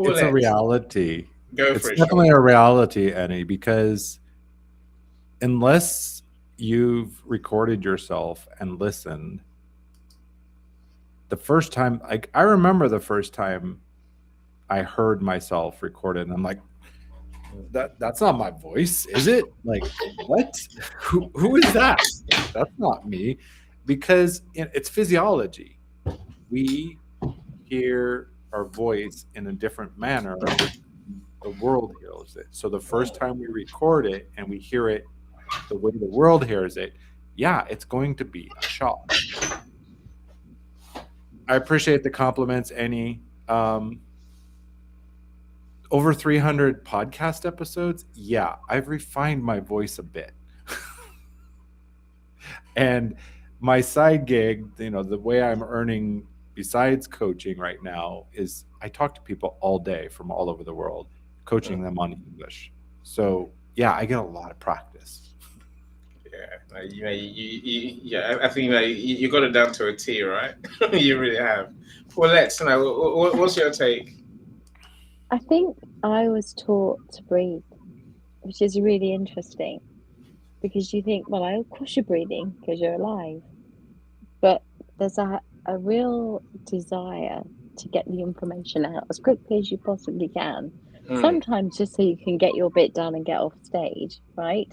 It's a reality. It's definitely a reality, Annie, because unless you've recorded yourself and listened, the first time, I remember the first time I heard myself recorded, and I'm like, that's not my voice, is it? Like, what? Who is that? That's not me. Because it's physiology. We hear our voice in a different manner. The world hears it. So the first time we record it and we hear it the way the world hears it, yeah, it's going to be a shock. I appreciate the compliments, Annie. Over 300 podcast episodes. Yeah, I've refined my voice a bit. And my side gig, the way I'm earning besides coaching right now is I talk to people all day from all over the world, coaching them on English. So yeah, I get a lot of practice. Yeah, I think you got it down to a T, right? You really have. Paulette, what's your take? I think I was taught to breathe, which is really interesting, because you think, well, of course you're breathing because you're alive, but there's a real desire to get the information out as quickly as you possibly can. Sometimes just so you can get your bit done and get off stage, right?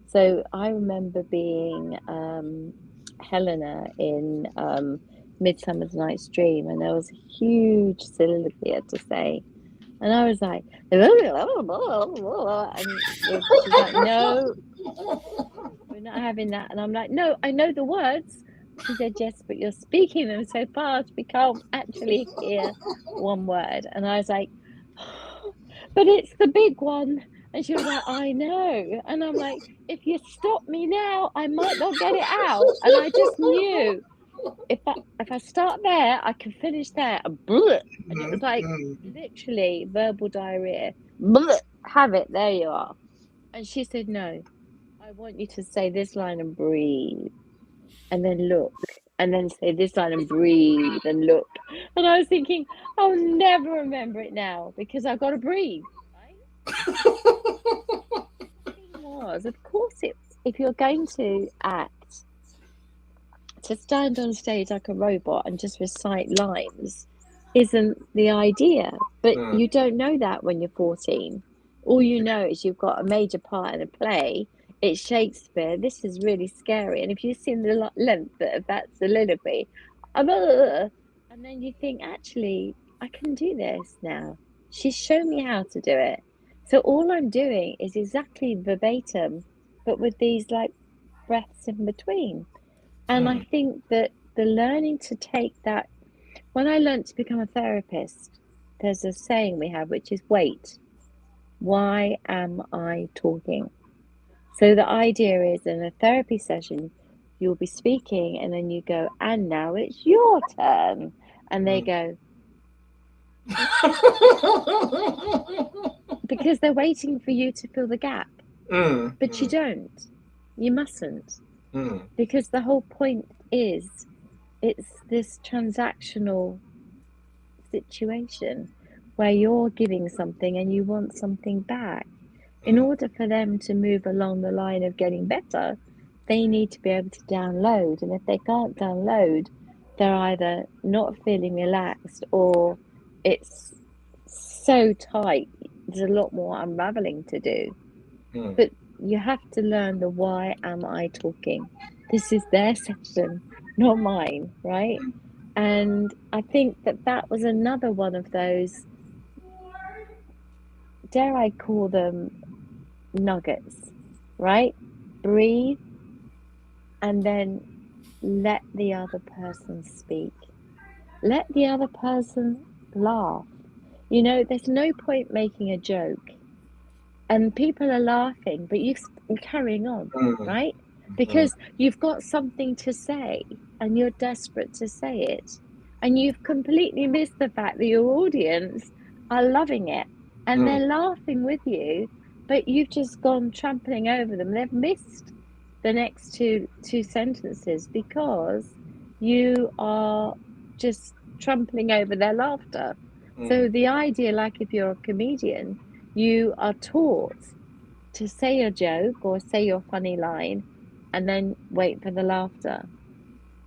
So I remember being Helena in Midsummer Night's Dream, and there was a huge soliloquy I had to say. And I was like, and she's like, no, we're not having that. And I'm like, no, I know the words. She said, yes, but you're speaking them so fast, we can't actually hear one word. And I was like, oh, but it's the big one. And she was like, I know. And I'm like, if you stop me now, I might not get it out. And I just knew if I start there, I can finish there. And it was like literally verbal diarrhea. Have it, there you are. And she said, no, I want you to say this line and breathe, and then look, and then say this line and breathe and look. And I was thinking, I'll never remember it now because I've got to breathe. Right? Of course, if you're going to act, to stand on stage like a robot and just recite lines isn't the idea. But you don't know that when you're 14. All you know is you've got a major part in a play. It's Shakespeare. This is really scary. And if you've seen the length of that soliloquy, and then you think, actually, I can do this now. She's shown me how to do it. So all I'm doing is exactly verbatim, but with these like breaths in between. And I think that the learning to take that, when I learned to become a therapist, there's a saying we have, which is wait. Why am I talking? So the idea is in a therapy session, you'll be speaking and then you go, and now it's your turn. And they go, because they're waiting for you to fill the gap. But you don't. You mustn't. Because the whole point is it's this transactional situation where you're giving something and you want something back. In order for them to move along the line of getting better, they need to be able to download. And if they can't download, they're either not feeling relaxed or it's so tight. There's a lot more unraveling to do. But you have to learn the why am I talking? This is their session, not mine, right? And I think that was another one of those, dare I call them nuggets, right? Breathe and then let the other person speak. Let the other person laugh. There's no point making a joke and people are laughing, but you're carrying on, Mm, right? mm, Because you've got something to say and you're desperate to say it. And you've completely missed the fact that your audience are loving it and mm, they're laughing with you, but you've just gone trampling over them. They've missed the next two sentences because you are just trampling over their laughter. So mm, the idea, like if you're a comedian, you are taught to say a joke or say your funny line and then wait for the laughter.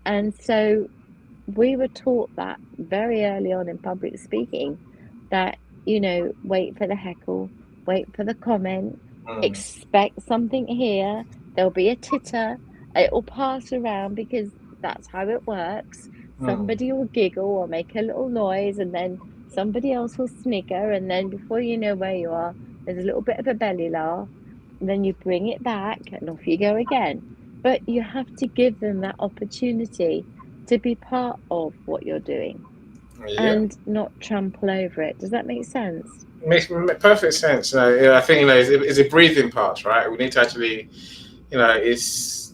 And so we were taught that very early on in public speaking that, wait for the heckle, wait for the comment, mm, expect something here, there'll be a titter, it will pass around because that's how it works. mm. Somebody will giggle or make a little noise, and then somebody else will snigger, and then before you know where you are, there's a little bit of a belly laugh, and then you bring it back, and off you go again. But you have to give them that opportunity to be part of what you're doing Yeah. and not trample over it. Does that make sense? Makes perfect sense. I think it's a breathing part, right? We need to actually, it's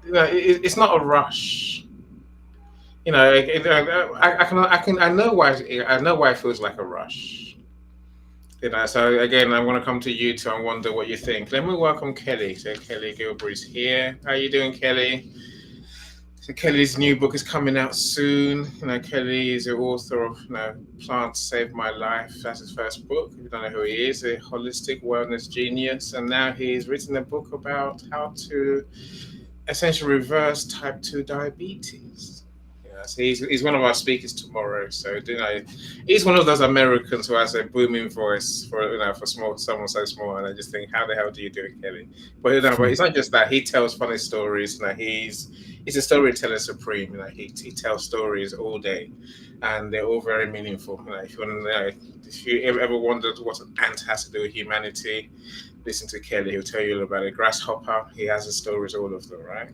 it's not a rush. I know why it feels like a rush. So again, I'm going to come to you to and wonder what you think. Let me welcome Kelly. So Kelly Gilbert's here. How you doing, Kelly? So Kelly's new book is coming out soon. Kelly is the author of Plants Saved My Life. That's his first book. If you don't know who he is, a holistic wellness genius. And now he's written a book about how to essentially reverse type 2 diabetes. So he's one of our speakers tomorrow. So he's one of those Americans who has a booming voice for someone so small, and I just think, how the hell do you do it, Kelly? But but it's not just that. He tells funny stories. He's a storyteller supreme. He tells stories all day, and they're all very meaningful. If you ever wondered what an ant has to do with humanity, listen to Kelly. He'll tell you all about a grasshopper. He has the stories, all of them, right?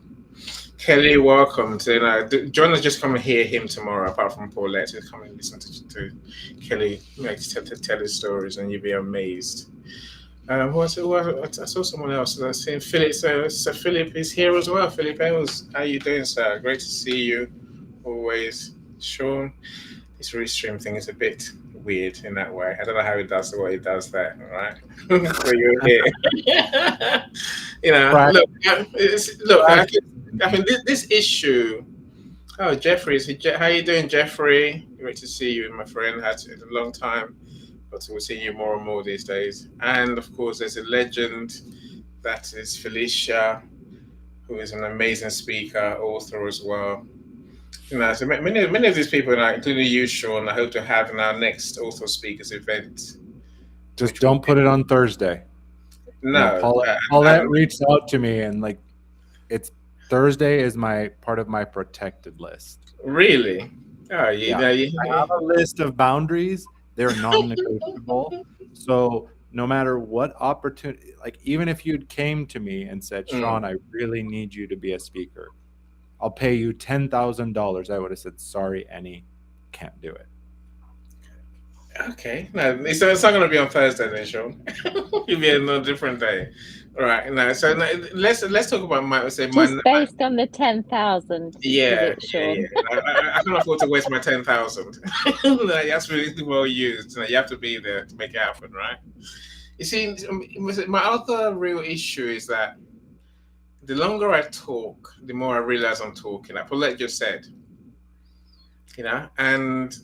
Kelly, welcome to John is just come and hear him tomorrow. Apart from Paulette, just come and listen to Kelly tell his stories, and you'll be amazed. I saw someone else. I seen Philip. So Philip is here as well. Philip Ells, how you doing, sir? Great to see you. Always, Sean. This restream thing is a bit weird in that way. I don't know how he does what he does there. All right, so you're here. Right. Look. I mean, this issue. Oh, Jeffrey, how you doing, Jeffrey? Great to see you, my friend. It's a long time, but we'll see you more and more these days. And of course, there's a legend that is Felicia, who is an amazing speaker, author as well. So many of these people, including you, Sean, I hope to have in our next author speakers event. Just don't put it on Thursday. No, Paulette reached out to me, and it's Thursday is part of my protected list. Really? Oh, I have a list of boundaries. They're non-negotiable. So no matter what opportunity, even if you came to me and said, Sean, I really need you to be a speaker, I'll pay you $10,000. I would have said, sorry, Annie, can't do it. Okay. No, so it's not going to be on Thursday then, Sean. It'll be a different day. All right. Let's talk about based on the 10,000. Yeah, Sean? I can't afford to waste my 10,000. That's really well used. You have to be there to make it happen, right? You see, my other real issue is that the longer I talk, the more I realize I'm talking. Like Paulette just said, and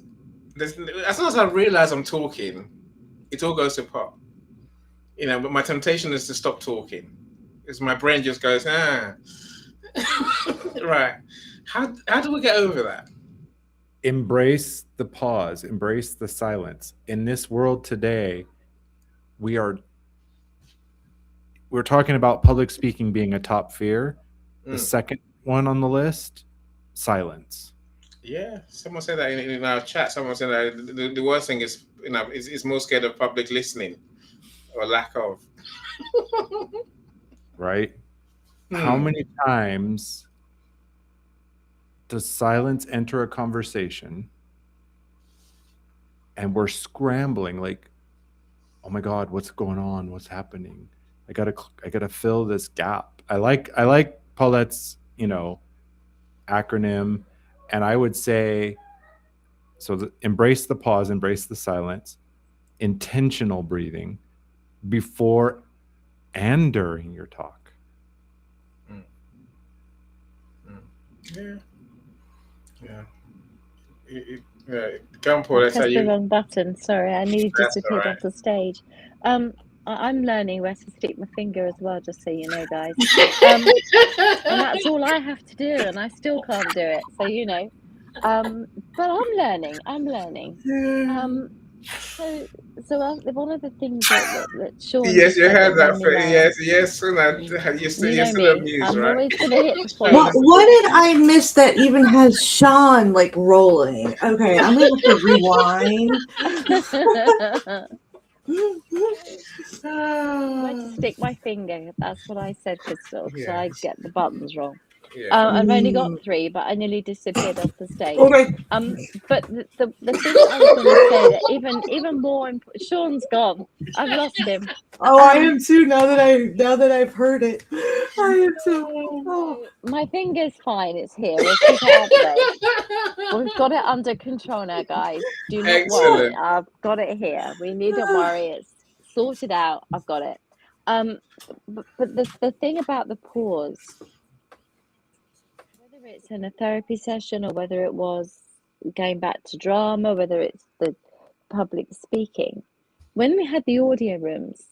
as soon as I realize I'm talking, it all goes to pot. But my temptation is to stop talking, because my brain just goes, Right. How do we get over that? Embrace the pause, embrace the silence. In this world today, we're talking about public speaking being a top fear. The second one on the list, silence. Yeah, someone said that in our chat. Someone said that the worst thing is, is more scared of public listening or lack of. Right? How many times does silence enter a conversation and we're scrambling oh my God, what's going on? What's happening? I gotta fill this gap. I like Paulette's, acronym, and I would say, so embrace the pause, embrace the silence, intentional breathing before and during your talk. Yeah. Go on, Paul. I That's how pressed the you. wrong button. Sorry, I nearly That's all disappeared right. off the stage. I'm learning where to stick my finger as well, just so you know, guys. And that's all I have to do, and I still can't do it. So but I'm learning. So one of the things that Sean Yes, just you said that heard made that. me laugh. Yes. Soon, You you're know still me. amused, I'm right? always gonna hit the What point. did I miss that even has Sean like rolling? Okay, I'm gonna have to rewind. Where to stick my finger? That's what I said, Crystal, because I Yes. get the buttons wrong. Yeah. I've only got 3, but I nearly disappeared off the stage. Okay. But the thing I was going to say that even more Sean's gone. I've lost him. Oh, I am too. Now that I've heard it, I am too. Oh. My finger's fine. It's here. We'll keep it out the way. We've got it under control now, guys. Do not worry. Excellent. I've got it here. We needn't worry. It's sorted out. I've got it. But the thing about the pause, whether it's in a therapy session or whether it was going back to drama, whether it's the public speaking, when we had the audio rooms,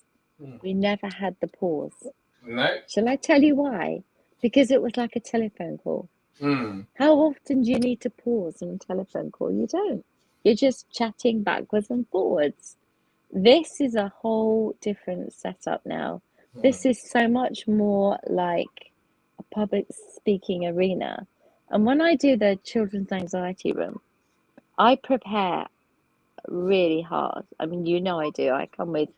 we never had the pause. No. Shall I tell you why? Because it was like a telephone call. How often do you need to pause on a telephone call? You don't. You're just chatting backwards and forwards. This is a whole different setup now. This is so much more like a public speaking arena. And when I do the children's anxiety room, I prepare really hard. I mean, I do. I come with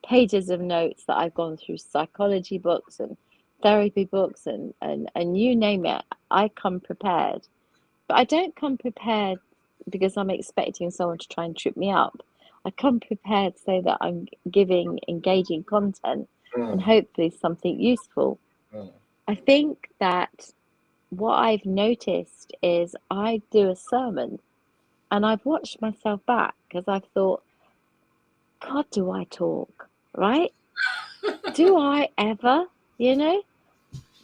pages of notes that I've gone through psychology books and therapy books and you name it. I come prepared. But I don't come prepared because I'm expecting someone to try and trip me up. I come prepared so that I'm giving engaging content and hopefully something useful. I think that what I've noticed is I do a sermon and I've watched myself back because I've thought, God, do I talk, right? Do I ever,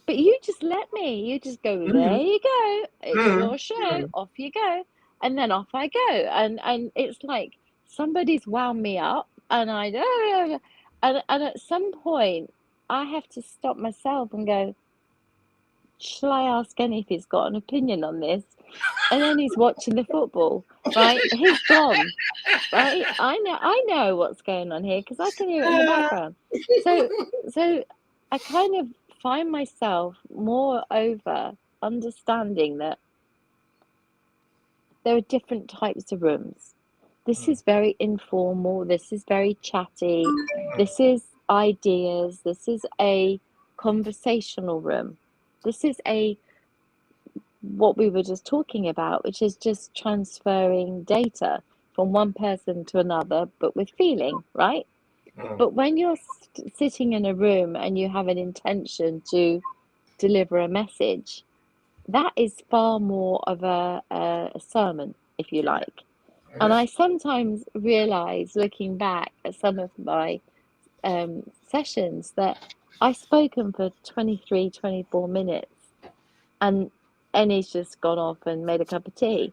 But you just let me. You just go, there you go. It's your show. Off you go. And then off I go. And it's like somebody's wound me up and and at some point I have to stop myself and go, shall I ask Kenny if he's got an opinion on this? And then he's watching the football, right? He's gone, right? I know what's going on here because I can hear it in the background. So I kind of find myself more over understanding that there are different types of rooms. This is very informal. This is very chatty. This is ideas. This is a conversational room. This is what we were just talking about, which is just transferring data from one person to another, but with feeling, right? But when you're sitting in a room and you have an intention to deliver a message, that is far more of a sermon, if you like. And I sometimes realize, looking back at some of my sessions, that I've spoken for 23, 24 minutes and he's just gone off and made a cup of tea.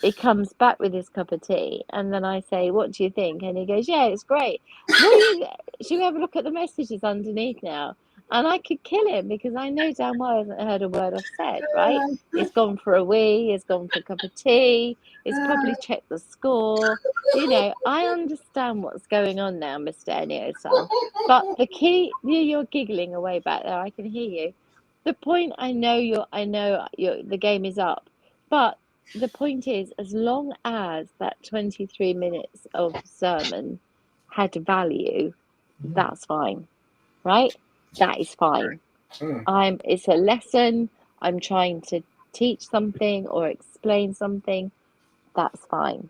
He comes back with his cup of tea, and then I say, what do you think? And he goes, yeah, it's great. Should we have a look at the messages underneath now? And I could kill him because I know damn well he hasn't heard a word I've said, right? He's gone for a wee, he's gone for a cup of tea, he's probably checked the score. I understand what's going on now, Mr. Enio-san. But the key, you're giggling away back there, I can hear you. The point, I know the game is up, but the point is, as long as that 23 minutes of sermon had value, that's fine, right? That is fine. It's a lesson. I'm trying to teach something or explain something. That's fine.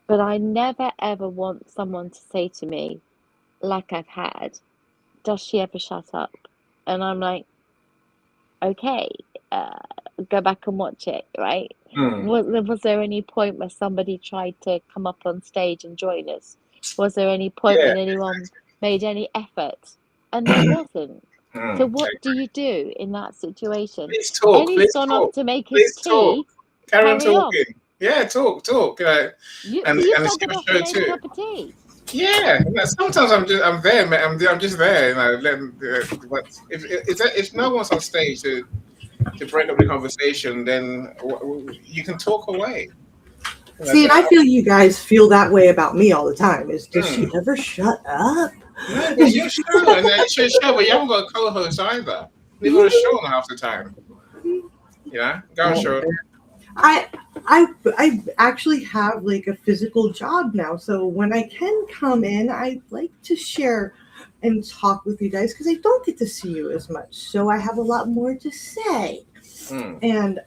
But I never ever want someone to say to me, like I've had, does she ever shut up? And I'm like, okay, go back and watch it, right? Mm. Was there any point where somebody tried to come up on stage and join us? Was there any point Yeah. when anyone made any effort? And there wasn't. So what do you do in that situation? Please talk. Eddie's Please gone off talk. to make his Please talk. tea. Carry on Carry on. talking. Yeah, talk. And You've it's not gone your off show and made a too. cup of tea. Yeah, sometimes I'm there, man. I'm just there. But if no one's on stage to break up the conversation, then you can talk away. See, and I feel you guys feel that way about me all the time. Does she ever shut up? No, but you're sure, and it's your show, but you haven't got a co-host either. We've got a show half the time. Yeah, go on, Sean. I actually have like a physical job now, so when I can come in, I like to share and talk with you guys because I don't get to see you as much, so I have a lot more to say. And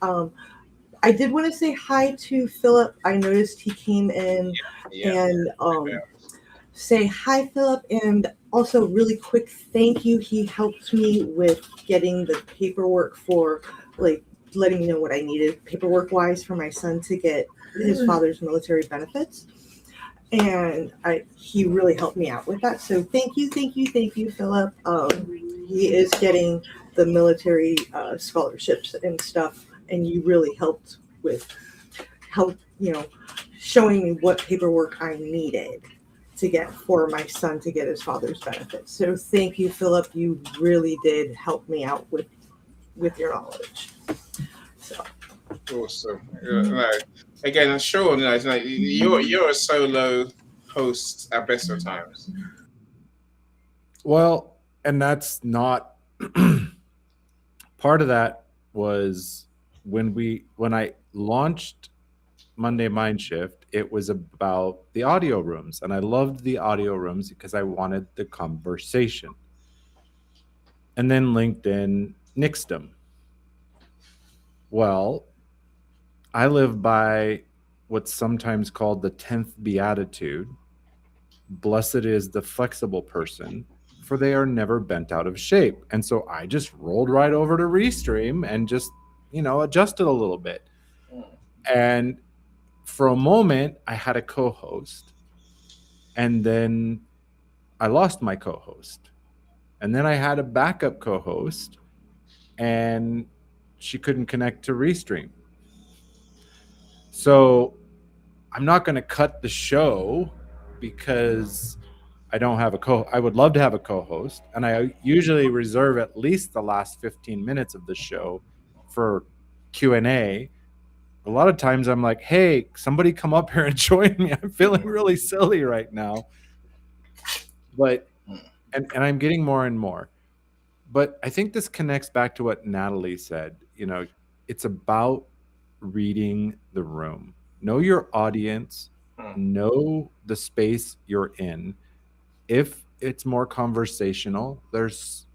I did want to say hi to Philip. I noticed he came in and say hi, Philip, and also really quick thank you. He helped me with getting the paperwork for like letting me know what I needed paperwork wise for my son to get his father's military benefits. And he really helped me out with that. So thank you, Philip. He is getting the military scholarships and stuff, and you really helped with showing me what paperwork I needed to get for my son to get his father's benefits. So thank you, Philip. You really did help me out with your knowledge. So awesome. Again, Sean, you're a solo host at best of times. Well, and that's not part of that was when I launched Monday Mind Shift, it was about the audio rooms, and I loved the audio rooms because I wanted the conversation. And then LinkedIn nixed them. Well, I live by what's sometimes called the 10th beatitude. Blessed is the flexible person, for they are never bent out of shape. And so I just rolled right over to Restream and just, adjusted a little bit. And for a moment, I had a co-host, and then I lost my co-host. And then I had a backup co-host, and she couldn't connect to Restream. So I'm not going to cut the show because I don't have I would love to have a co-host, and I usually reserve at least the last 15 minutes of the show for Q&A. A lot of times I'm like, hey, somebody come up here and join me. I'm feeling really silly right now. But, and I'm getting more and more. But I think this connects back to what Natalie said. It's about reading the room. Know your audience. Know the space you're in. If it's more conversational, there's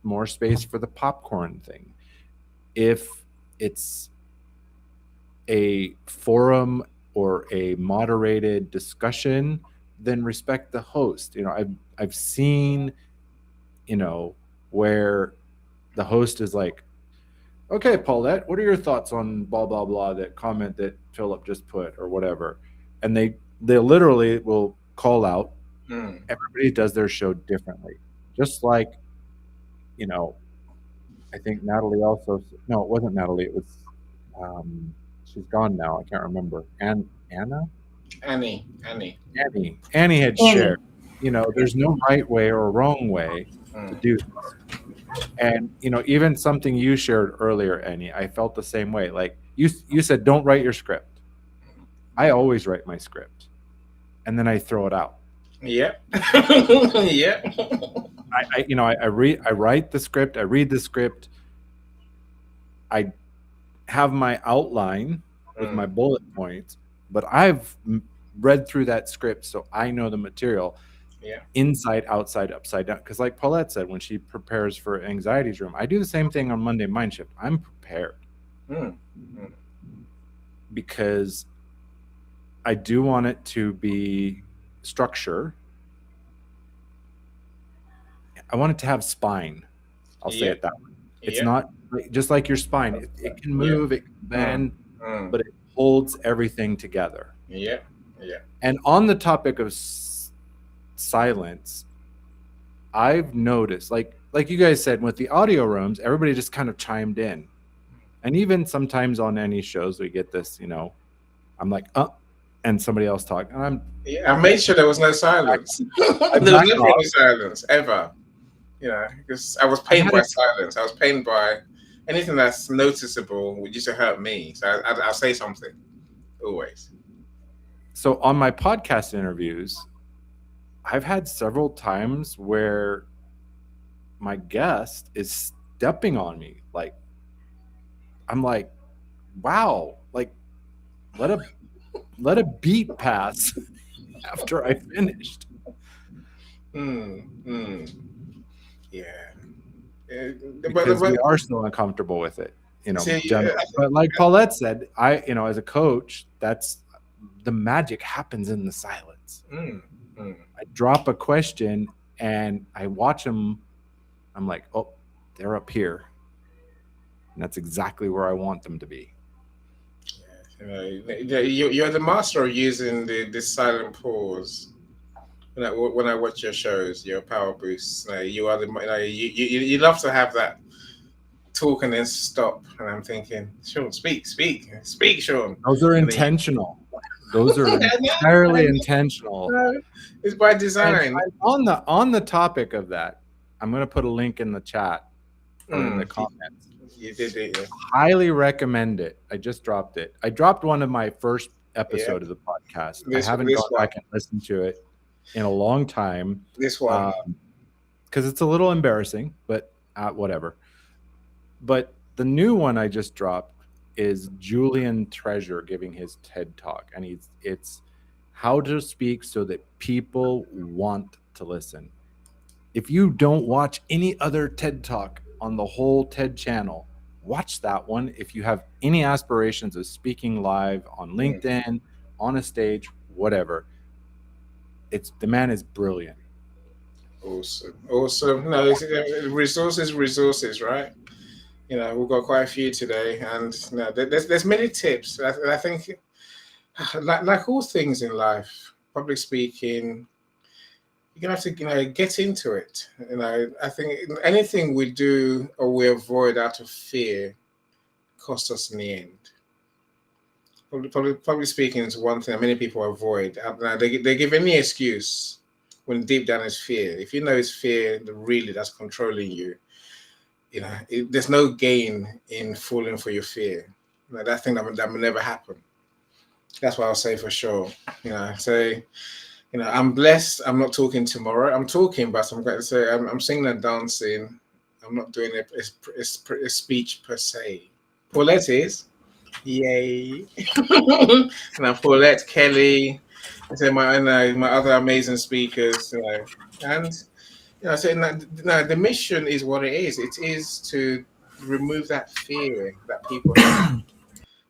more space for the popcorn thing. If it's a forum or a moderated discussion, then respect the host. I've seen, where the host is like, okay, Paulette, what are your thoughts on blah, blah, blah, that comment that Philip just put or whatever? And they literally will call out. Everybody does their show differently. Just like, I think Natalie also, no, it wasn't Natalie. It was, she's gone now. I can't remember. Annie had shared, there's no right way or wrong way to do this. And, even something you shared earlier, Annie, I felt the same way. Like you said, don't write your script. I always write my script and then I throw it out. Yeah. Yeah. I write the script. I read the script. I have my outline with my bullet points, but I've read through that script, so I know the material inside, outside, upside down. Because like Paulette said, when she prepares for Anxiety's Room, I do the same thing on Monday Mind Shift. I'm prepared because I do want it to be structure, I want it to have spine. I'll say it that way. It's not just like your spine. It can move, it can bend, but it holds everything together. Yeah. And on the topic of silence, I've noticed, like you guys said, with the audio rooms, everybody just kind of chimed in. And even sometimes on any shows, we get this, I'm like, and somebody else talk. And I made sure there was no silence. There was never any silence, ever. Because I was pained by silence. I was pained by anything that's noticeable would used to hurt me. So I'll say something, always. So on my podcast interviews, I've had several times where my guest is stepping on me. Like, I'm like, wow, like let a beat pass after I finished. Yeah. Because we are so uncomfortable with it, But like Paulette said, as a coach, that's the magic happens in the silence. I drop a question and I watch them. I'm like, oh, they're up here. And that's exactly where I want them to be. You're the master of using the silent pause. When I watch your shows, your power boosts, you are you love to have that talk and then stop. And I'm thinking, Sean, speak, Sean. Those are intentional. Those are entirely intentional. It's by design. And on the topic of that, I'm going to put a link in the chat or in the comments. You did it. Yeah. Highly recommend it. I just dropped it. I dropped one of my first episode of the podcast. I haven't gone back and listened to it in a long time. This one. Because it's a little embarrassing, but whatever. But the new one I just dropped is Julian Treasure giving his TED Talk. And it's how to speak so that people want to listen. If you don't watch any other TED Talk on the whole TED channel, watch that one. If you have any aspirations of speaking live on LinkedIn, on a stage, whatever, the man is brilliant. Awesome. No, resources, right? We've got quite a few today, and there's many tips. I think, like all things in life, public speaking, you're gonna have to get into it. I think anything we do or we avoid out of fear costs us in the end. Public speaking is one thing that many people avoid. They give any excuse when deep down is fear. If you know it's fear, really that's controlling you. There's no gain in falling for your fear. That thing that will never happen. That's what I'll say for sure. I'm blessed. I'm not talking tomorrow. I'm talking, but I'm going to say I'm singing and dancing. I'm not doing a speech per se. Paulette is. Yay. And Paulette, Kelly, my other amazing speakers, and the mission is what it is. It is to remove that fear that people have.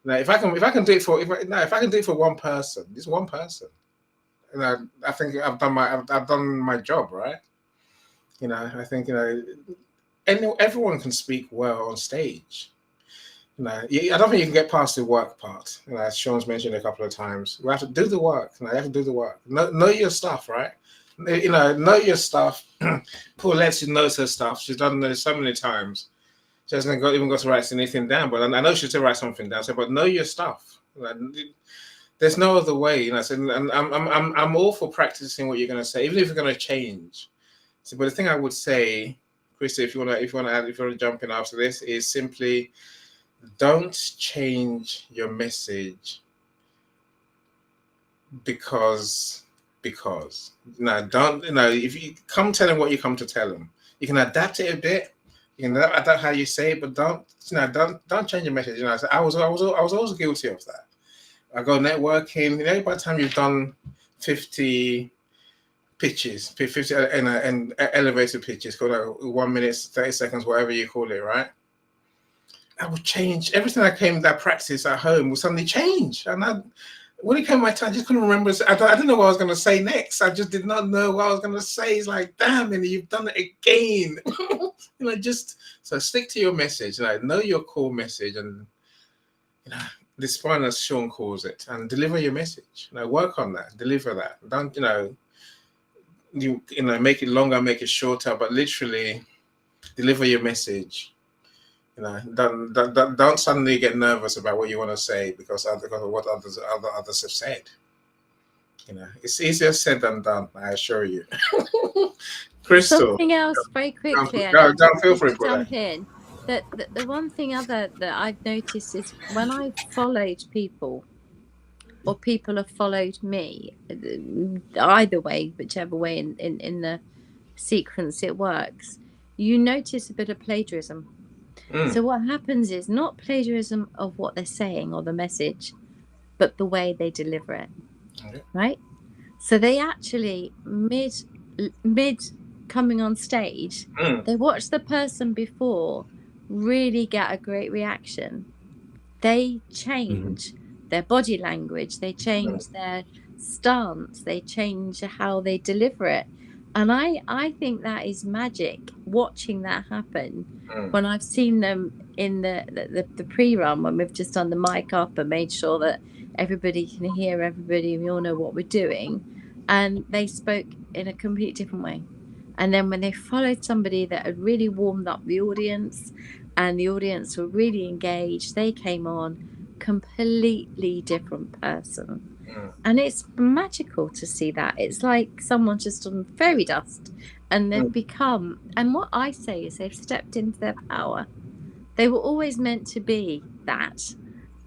Now, if I can do it for one person, just one person, I think I've done my job, right? I think everyone can speak well on stage. I don't think you can get past the work part. As Sean's mentioned a couple of times, we have to do the work. You have to do the work. Know your stuff, right? Know your stuff. Paulette knows her stuff. She's done this so many times. She hasn't even got to write anything down, but I know she'll still write something down. But know your stuff. There's no other way. And I'm all for practicing what you're going to say, even if you're going to change. But the thing I would say, Christy, if you want to jump in after this, is simply don't change your message because if you come tell them what you come to tell them, you can adapt it a bit. You can adapt how you say it, but don't change your message. I was always guilty of that. I go networking. By the time you've done 50 pitches, 50 and elevator pitches, called 1 minute, 30 seconds, whatever you call it, right? I would change everything. That practice at home will suddenly change, and when it came my time, I just couldn't remember. I didn't know what I was going to say next. I just did not know what I was going to say. It's like, damn, and you've done it again. Just so stick to your message. Know your core message, and despite as Sean calls it, and deliver your message. Work on that. Deliver that. Don't make it longer, make it shorter, but literally deliver your message. Don't suddenly get nervous about what you want to say because of what others have said. It's easier said than done, I assure you. Crystal. Something else very quickly. Don't feel free to jump in. The one thing other that I've noticed is when I've followed people, or people have followed me, either way, whichever way in the sequence it works, you notice a bit of plagiarism. So what happens is not plagiarism of what they're saying or the message, but the way they deliver it. Okay. Right? So they actually mid coming on stage, they watch the person before really get a great reaction. They change their body language, they change their stance, they change how they deliver it. And I think that is magic, watching that happen when I've seen them in the pre-run, when we've just done the mic up and made sure that everybody can hear everybody and we all know what we're doing. And they spoke in a completely different way. And then when they followed somebody that had really warmed up the audience and the audience were really engaged, they came on completely different person. And it's magical to see that. It's like someone just on fairy dust and they've become, and what I say is they've stepped into their power. They were always meant to be that,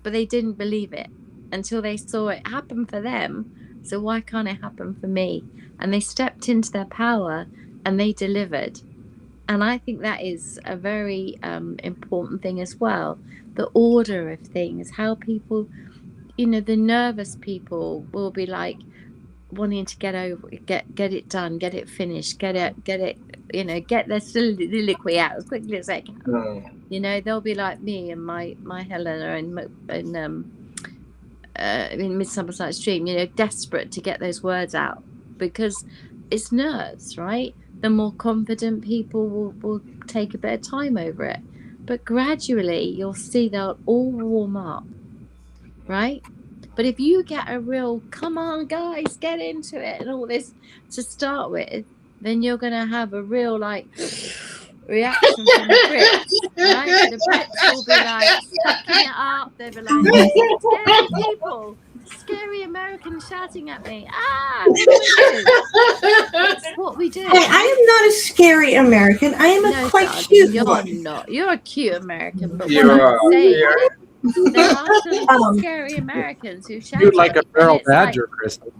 but they didn't believe it until they saw it happen for them. So why can't it happen for me? And they stepped into their power and they delivered. And I think that is a very important thing as well. The order of things, how people, the nervous people will be like wanting to get it done, get it finished, get it, get their soliloquy out as quickly as they can. They'll be like me and my Helena in Midsummer Night's Dream, desperate to get those words out because it's nerves, right? The more confident people will take a bit of time over it. But gradually you'll see they'll all warm up, right? But if you get a real, come on guys, get into it and all this to start with, then you're going to have a real reaction from the Brits, right? The Brits will be sucking it up. They'll be scary people, scary Americans shouting at me. That's what we do. Hey, I am not a scary American. I am a quite cute one. You're not. You're a cute American. But what I'm saying is, there are some scary Americans who shout. You'd like a feral badger, Crystal.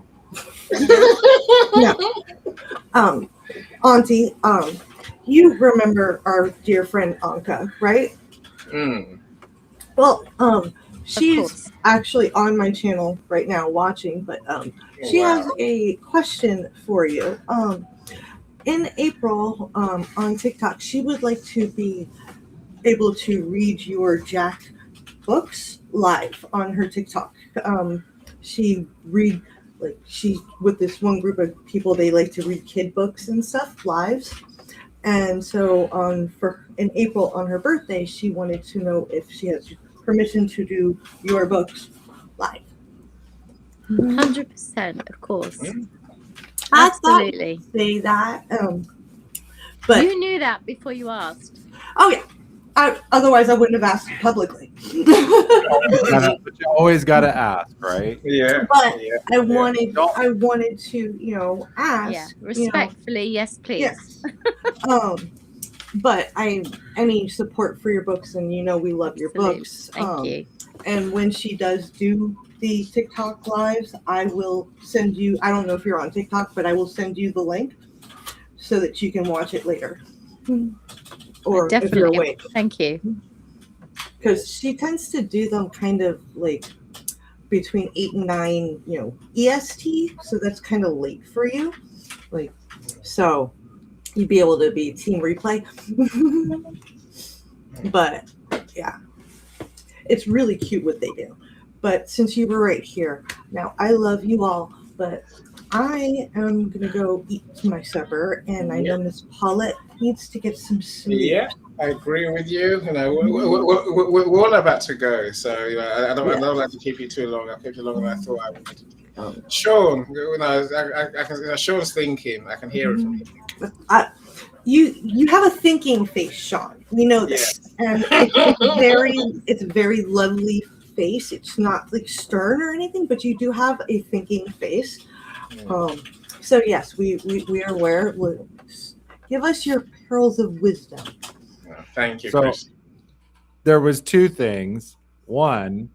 Yeah. Auntie, you remember our dear friend Anka, right? Well, she's actually on my channel right now watching, but she has a question for you. In April, on TikTok, she would like to be able to read your Jack books live on her TikTok. She with this one group of people, they like to read kid books and stuff live. And so in April on her birthday, she wanted to know if she has permission to do your books live. 100%, of course. Absolutely. Say that. But you knew that before you asked. Oh yeah. Otherwise, I wouldn't have asked publicly. But you always got to ask, right? Yeah. But I wanted to, ask. Yeah, respectfully, yes, please. Yes. But I need support for your books, and we love your books. Thank you. And when she does do the TikTok lives, I will send you. I don't know if you're on TikTok, but I will send you the link so that you can watch it later. Or if you're awake. Thank you. Because she tends to do them kind of between 8 and 9, EST. So that's kind of late for you. So you'd be able to be team replay. But yeah, it's really cute what they do. But since you were right here, now I love you all, but I am gonna go eat my supper, and I know Miss Paulette needs to get some sleep. Yeah, I agree with you. You know, we're all about to go, so you know, I don't like to keep you too long. I'll keep you longer than I thought I would. Sean, you know, I can, you know, Sean's thinking. I can hear it from him. You have a thinking face, Sean. We know this, and it's very lovely face. It's not like stern or anything, but you do have a thinking face. So yes, we are aware. Give us your pearls of wisdom. Thank you, So, Chris. there was two things. One,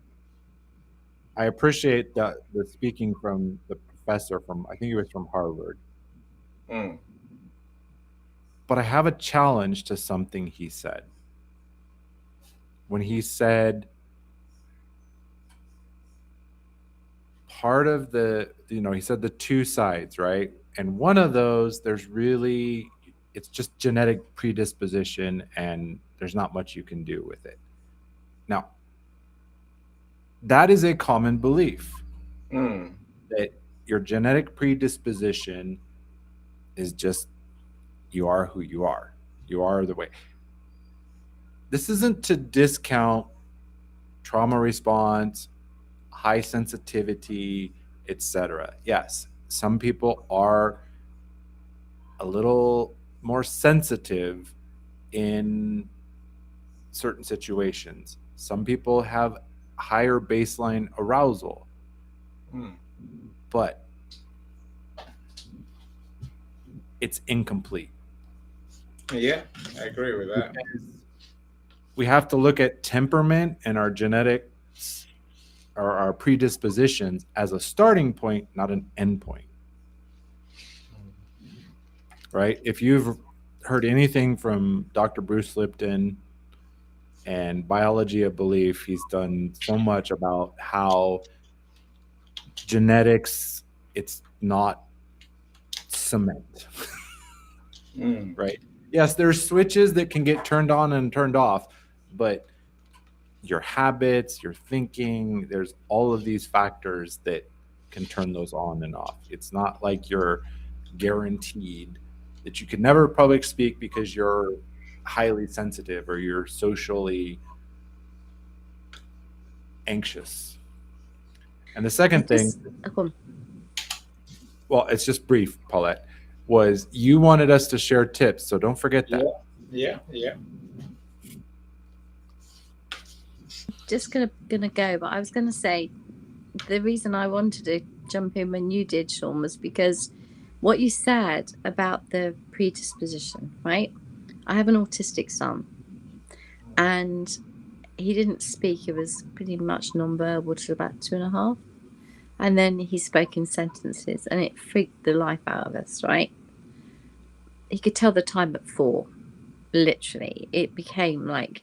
I appreciate the speaking from the professor from, I think he was from Harvard. But I have a challenge to something he said. When he said part of the, you know, he said the two sides, right? And one of those, there's really, it's just genetic predisposition and there's not much you can do with it. Now, that is a common belief that your genetic predisposition is just, you are who you are. You are the way. This isn't to discount trauma response, high sensitivity, etc. Yes, some people are a little more sensitive in certain situations. Some people have higher baseline arousal. But it's incomplete. Yeah, I agree with that. Because we have to look at temperament and our genetics or our predispositions as a starting point, not an end point. Right? If you've heard anything from Dr. Bruce Lipton and Biology of Belief, he's done so much about how genetics, it's not cement. Right? Yes, there's switches that can get turned on and turned off, but your habits, your thinking, there's all of these factors that can turn those on and off. It's not like you're guaranteed that you can never public speak because you're highly sensitive or you're socially anxious. And the second thing, well, it's just brief, Paulette, was you wanted us to share tips, so don't forget that. Yeah. Just gonna go, but I was gonna say the reason I wanted to jump in when you did, Sean, was because what you said about the predisposition, right? I have an autistic son, and he didn't speak. He was pretty much nonverbal till about 2.5, and then he spoke in sentences, and it freaked the life out of us, right? He could tell the time at 4, literally. It became like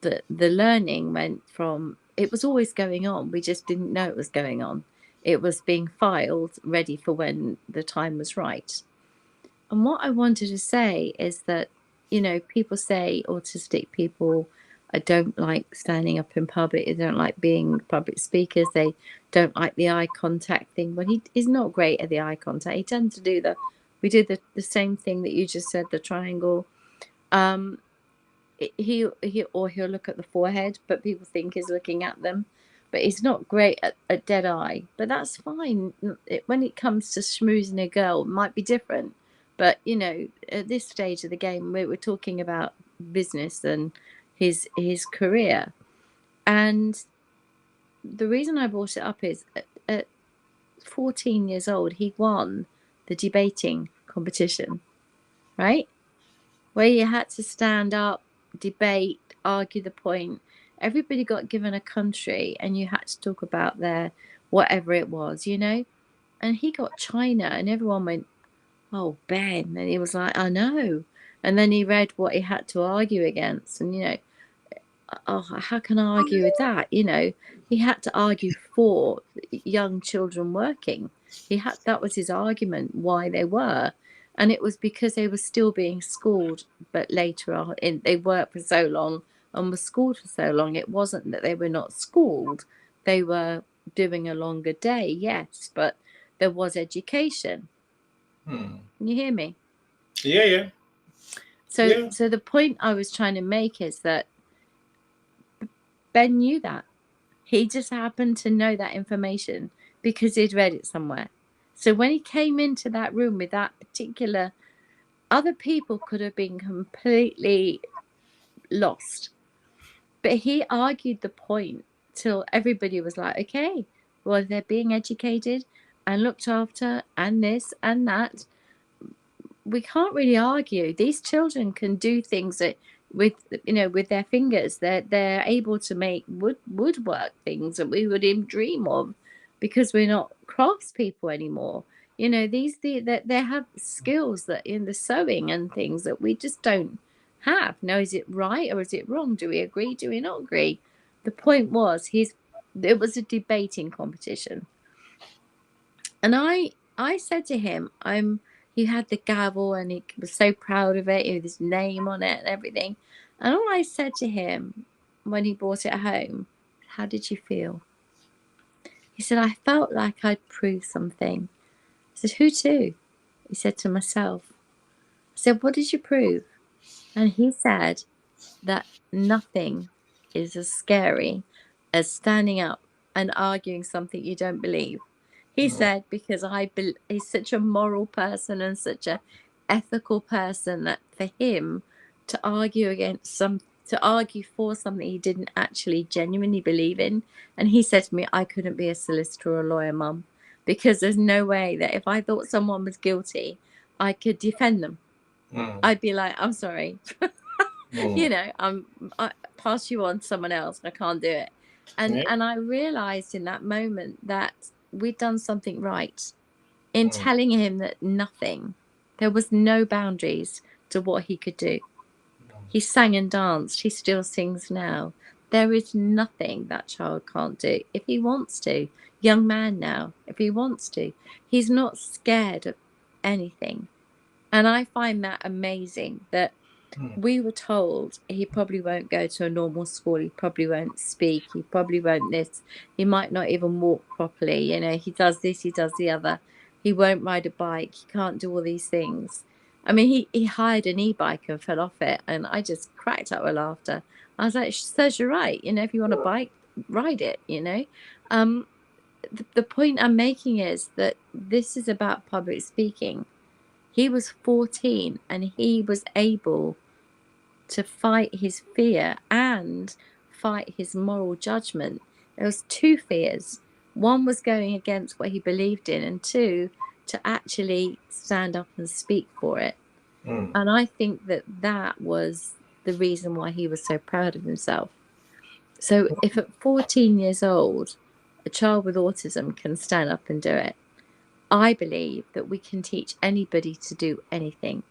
the learning went from, it was always going on, we just didn't know it was going on. It was being filed, ready for when the time was right. And what I wanted to say is that, you know, people say autistic people don't like standing up in public, they don't like being public speakers, they don't like the eye contact thing. But he's not great at the eye contact. He tends to do we did the same thing that you just said, the triangle. He'll look at the forehead, but people think he's looking at them. But he's not great at dead eye. But that's fine. When it comes to schmoozing a girl, it might be different. But, you know, at this stage of the game, we're talking about business and his career. And the reason I brought it up is at 14 years old, he won the debating competition, right? Where you had to stand up, debate, argue the point. Everybody got given a country and you had to talk about their whatever it was, you know. And he got China, and everyone went, "Oh, Ben," and he was like, "I know." And then he read what he had to argue against, and, you know, oh, how can I argue with that? You know, he had to argue for young children working. That was his argument why they were. And it was because they were still being schooled, but later on, they worked for so long and were schooled for so long. It wasn't that they were not schooled, They were doing a longer day, yes, but there was education. Hmm. Can you hear me? Yeah. So the point I was trying to make is that Ben knew that. He just happened to know that information because he'd read it somewhere. So when he came into that room with that particular, other people could have been completely lost. But he argued the point till everybody was like, okay, well, they're being educated and looked after and this and that. We can't really argue. These children can do things that with their fingers. They're able to make woodwork things that we would even dream of, because we're not craftspeople anymore. They have skills that in the sewing and things that we just don't have. Now, is it right or is it wrong? Do we agree? Do we not agree? The point was, it was a debating competition, and I said to him, he had the gavel and he was so proud of it with his name on it and everything. And all I said to him when he brought it home, how did you feel? He said, I felt like I'd proved something. I said, who to? He said, to myself. I said, what did you prove? And he said that nothing is as scary as standing up and arguing something you don't believe. He said, because he's such a moral person and such a ethical person, that for him to argue for something he didn't actually genuinely believe in. And he said to me, I couldn't be a solicitor or a lawyer, Mum, because there's no way that if I thought someone was guilty, I could defend them. I'd be like, I'm sorry. I pass you on to someone else. I can't do it. And I realized in that moment that we'd done something right in telling him that there was no boundaries to what he could do. He sang and danced. He still sings now. There is nothing that child can't do if he wants to. Young man now, if he wants to. He's not scared of anything. And I find that amazing, that we were told he probably won't go to a normal school, he probably won't speak, he probably won't this, he might not even walk properly, he does this, he does the other, he won't ride a bike, he can't do all these things. I mean, he hired an e-bike and fell off it, and I just cracked up with laughter. I was like, says you're right, if you want a bike, ride it. The point I'm making is that this is about public speaking. He was 14 and he was able to fight his fear and fight his moral judgment. There was two fears. One was going against what he believed in, and two, to actually stand up and speak for it. And I think that was the reason why he was so proud of himself. So if at 14 years old, a child with autism can stand up and do it, I believe that we can teach anybody to do anything.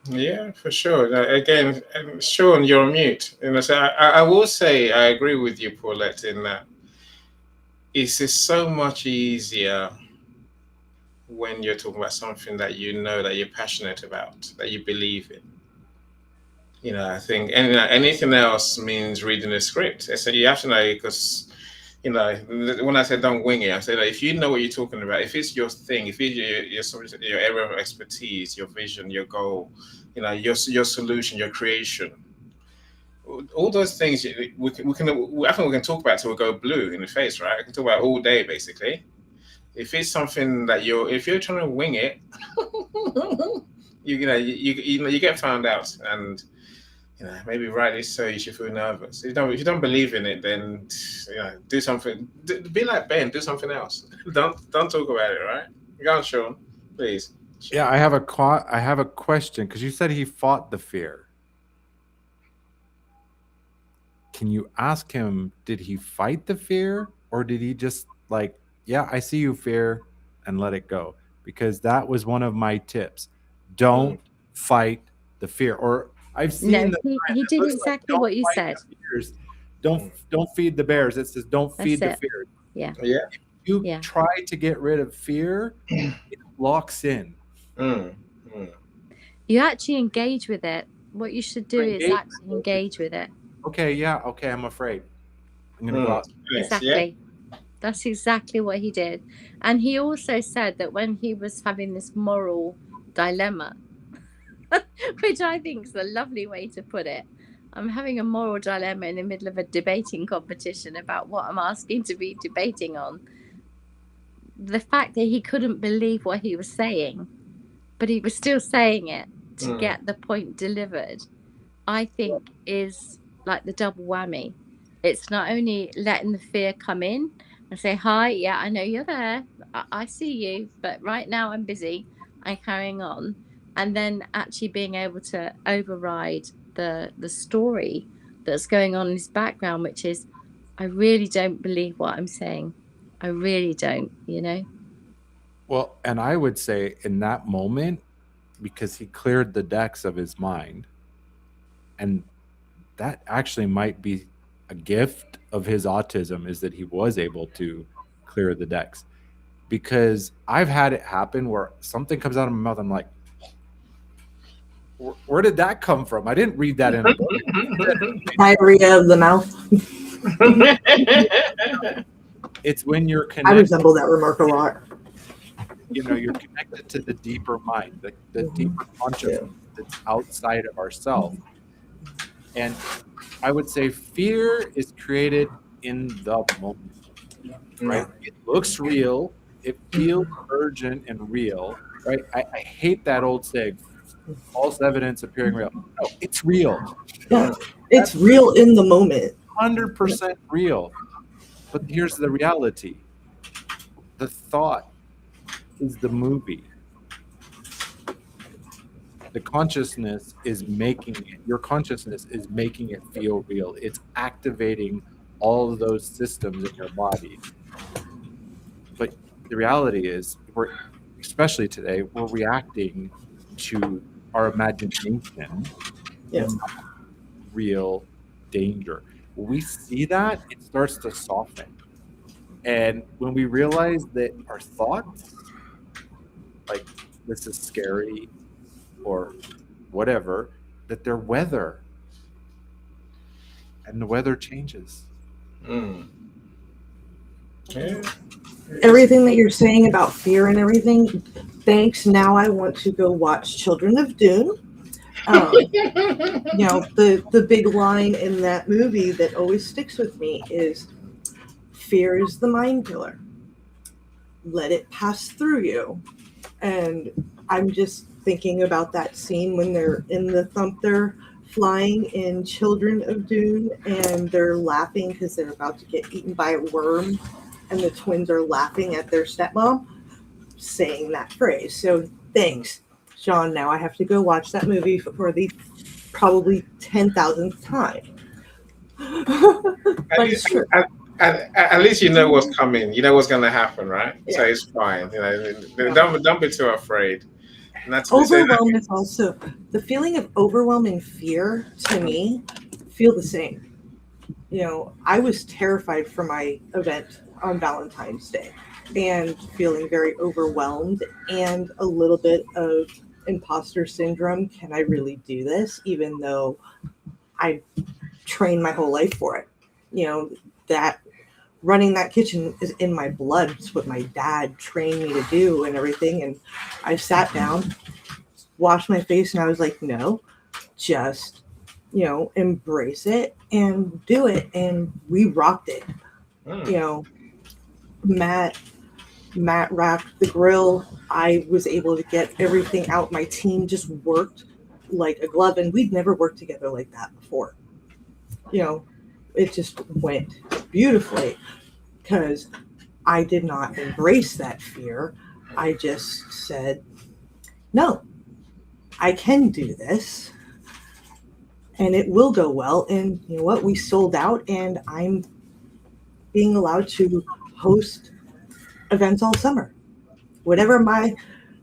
Yeah, for sure. Again, Sean, you're on mute. So I will say I agree with you, Paulette, in that it's just so much easier when you're talking about something that that you're passionate about, that you believe in. I think anything else means reading a script. So you have to know, because when I said don't wing it, I said that if you know what you're talking about, if it's your thing, if it's your area of expertise, your vision, your goal, your solution, your creation, all those things I think we can talk about till we go blue in the face, right? I can talk about all day basically. If it's something that if you're trying to wing it, you get found out, and maybe rightly so, you should feel nervous. If you don't believe in it, then do something. Be like Ben, do something else. Don't talk about it, right? Go on, Sean, please. Yeah, I have a question, because you said he fought the fear. Can you ask him, did he fight the fear, or did he just yeah, I see you, fear, and let it go? Because that was one of my tips. Don't fight the fear. Or I've seen he did exactly what you said. Don't feed the bears. It says don't feed the fear. Yeah. If you try to get rid of fear, it locks in. You actually engage with it. What you should do is actually engage with it. Okay, I'm afraid. I'm gonna go out. Exactly. That's exactly what he did. And he also said that when he was having this moral dilemma, which I think is a lovely way to put it. I'm having a moral dilemma in the middle of a debating competition about what I'm asking to be debating on. The fact that he couldn't believe what he was saying, but he was still saying it to get the point delivered, I think is like the double whammy. It's not only letting the fear come in and say, hi, yeah, I know you're there. I see you, but right now I'm busy. I'm carrying on. And then actually being able to override the story that's going on in his background, which is, I really don't believe what I'm saying. I really don't, you know? Well, and I would say in that moment, because he cleared the decks of his mind, and that actually might be a gift of his autism, is that he was able to clear the decks. Because I've had it happen where something comes out of my mouth, I'm like, where did that come from? I didn't read that in a book. Diarrhea of the mouth. It's when you're I connected, resemble that remark a lot. you know, you're connected to the deeper mind, the deeper consciousness that's outside of ourselves. And I would say fear is created in the moment, right? It looks real, it feels urgent and real, right? I hate that old saying, false evidence appearing real. No, it's real. Yeah, it's real in the moment. 100% real. But here's the reality. The thought is the movie. The consciousness is making it, your consciousness is making it feel real. It's activating all of those systems in your body. But the reality is, especially today, we're reacting to our imagination Yeah. in real danger. When we see that, it starts to soften. And when we realize that our thoughts, like this is scary or whatever, that they're weather. And the weather changes. Yeah. Everything that you're saying about fear and everything, thanks. Now I want to go watch Children of Dune. You know, the big line in that movie that always sticks with me is, fear is the mind killer. Let it pass through you. And I'm just thinking about that scene when they're in the Thumpter flying in Children of Dune, and they're laughing because they're about to get eaten by a worm, and the twins are laughing at their stepmom saying that phrase. So thanks, Sean. Now I have to go watch that movie for the probably 10,000th time. But it's true. At least you know what's coming. You know what's going to happen, right? Yeah. So it's fine. You know, don't be too afraid. And that's what Overwhelm is also the feeling of overwhelming fear. To me, feel the same. You know, I was terrified for my event on Valentine's Day and feeling very overwhelmed and a little bit of imposter syndrome. Can I really do this? Even though I trained my whole life for it. You know, that running that kitchen is in my blood. It's what my dad trained me to do and everything. And I sat down, washed my face, and I was like, no, just, you know, embrace it and do it. And we rocked it. You know, Matt racked the grill. I was able to get everything out. My team just worked like a glove, and we'd never worked together like that before. You know, it just went beautifully because I did not embrace that fear. I just said, no, I can do this and it will go well. And you know what? We sold out, and I'm being allowed to host events all summer. Whatever my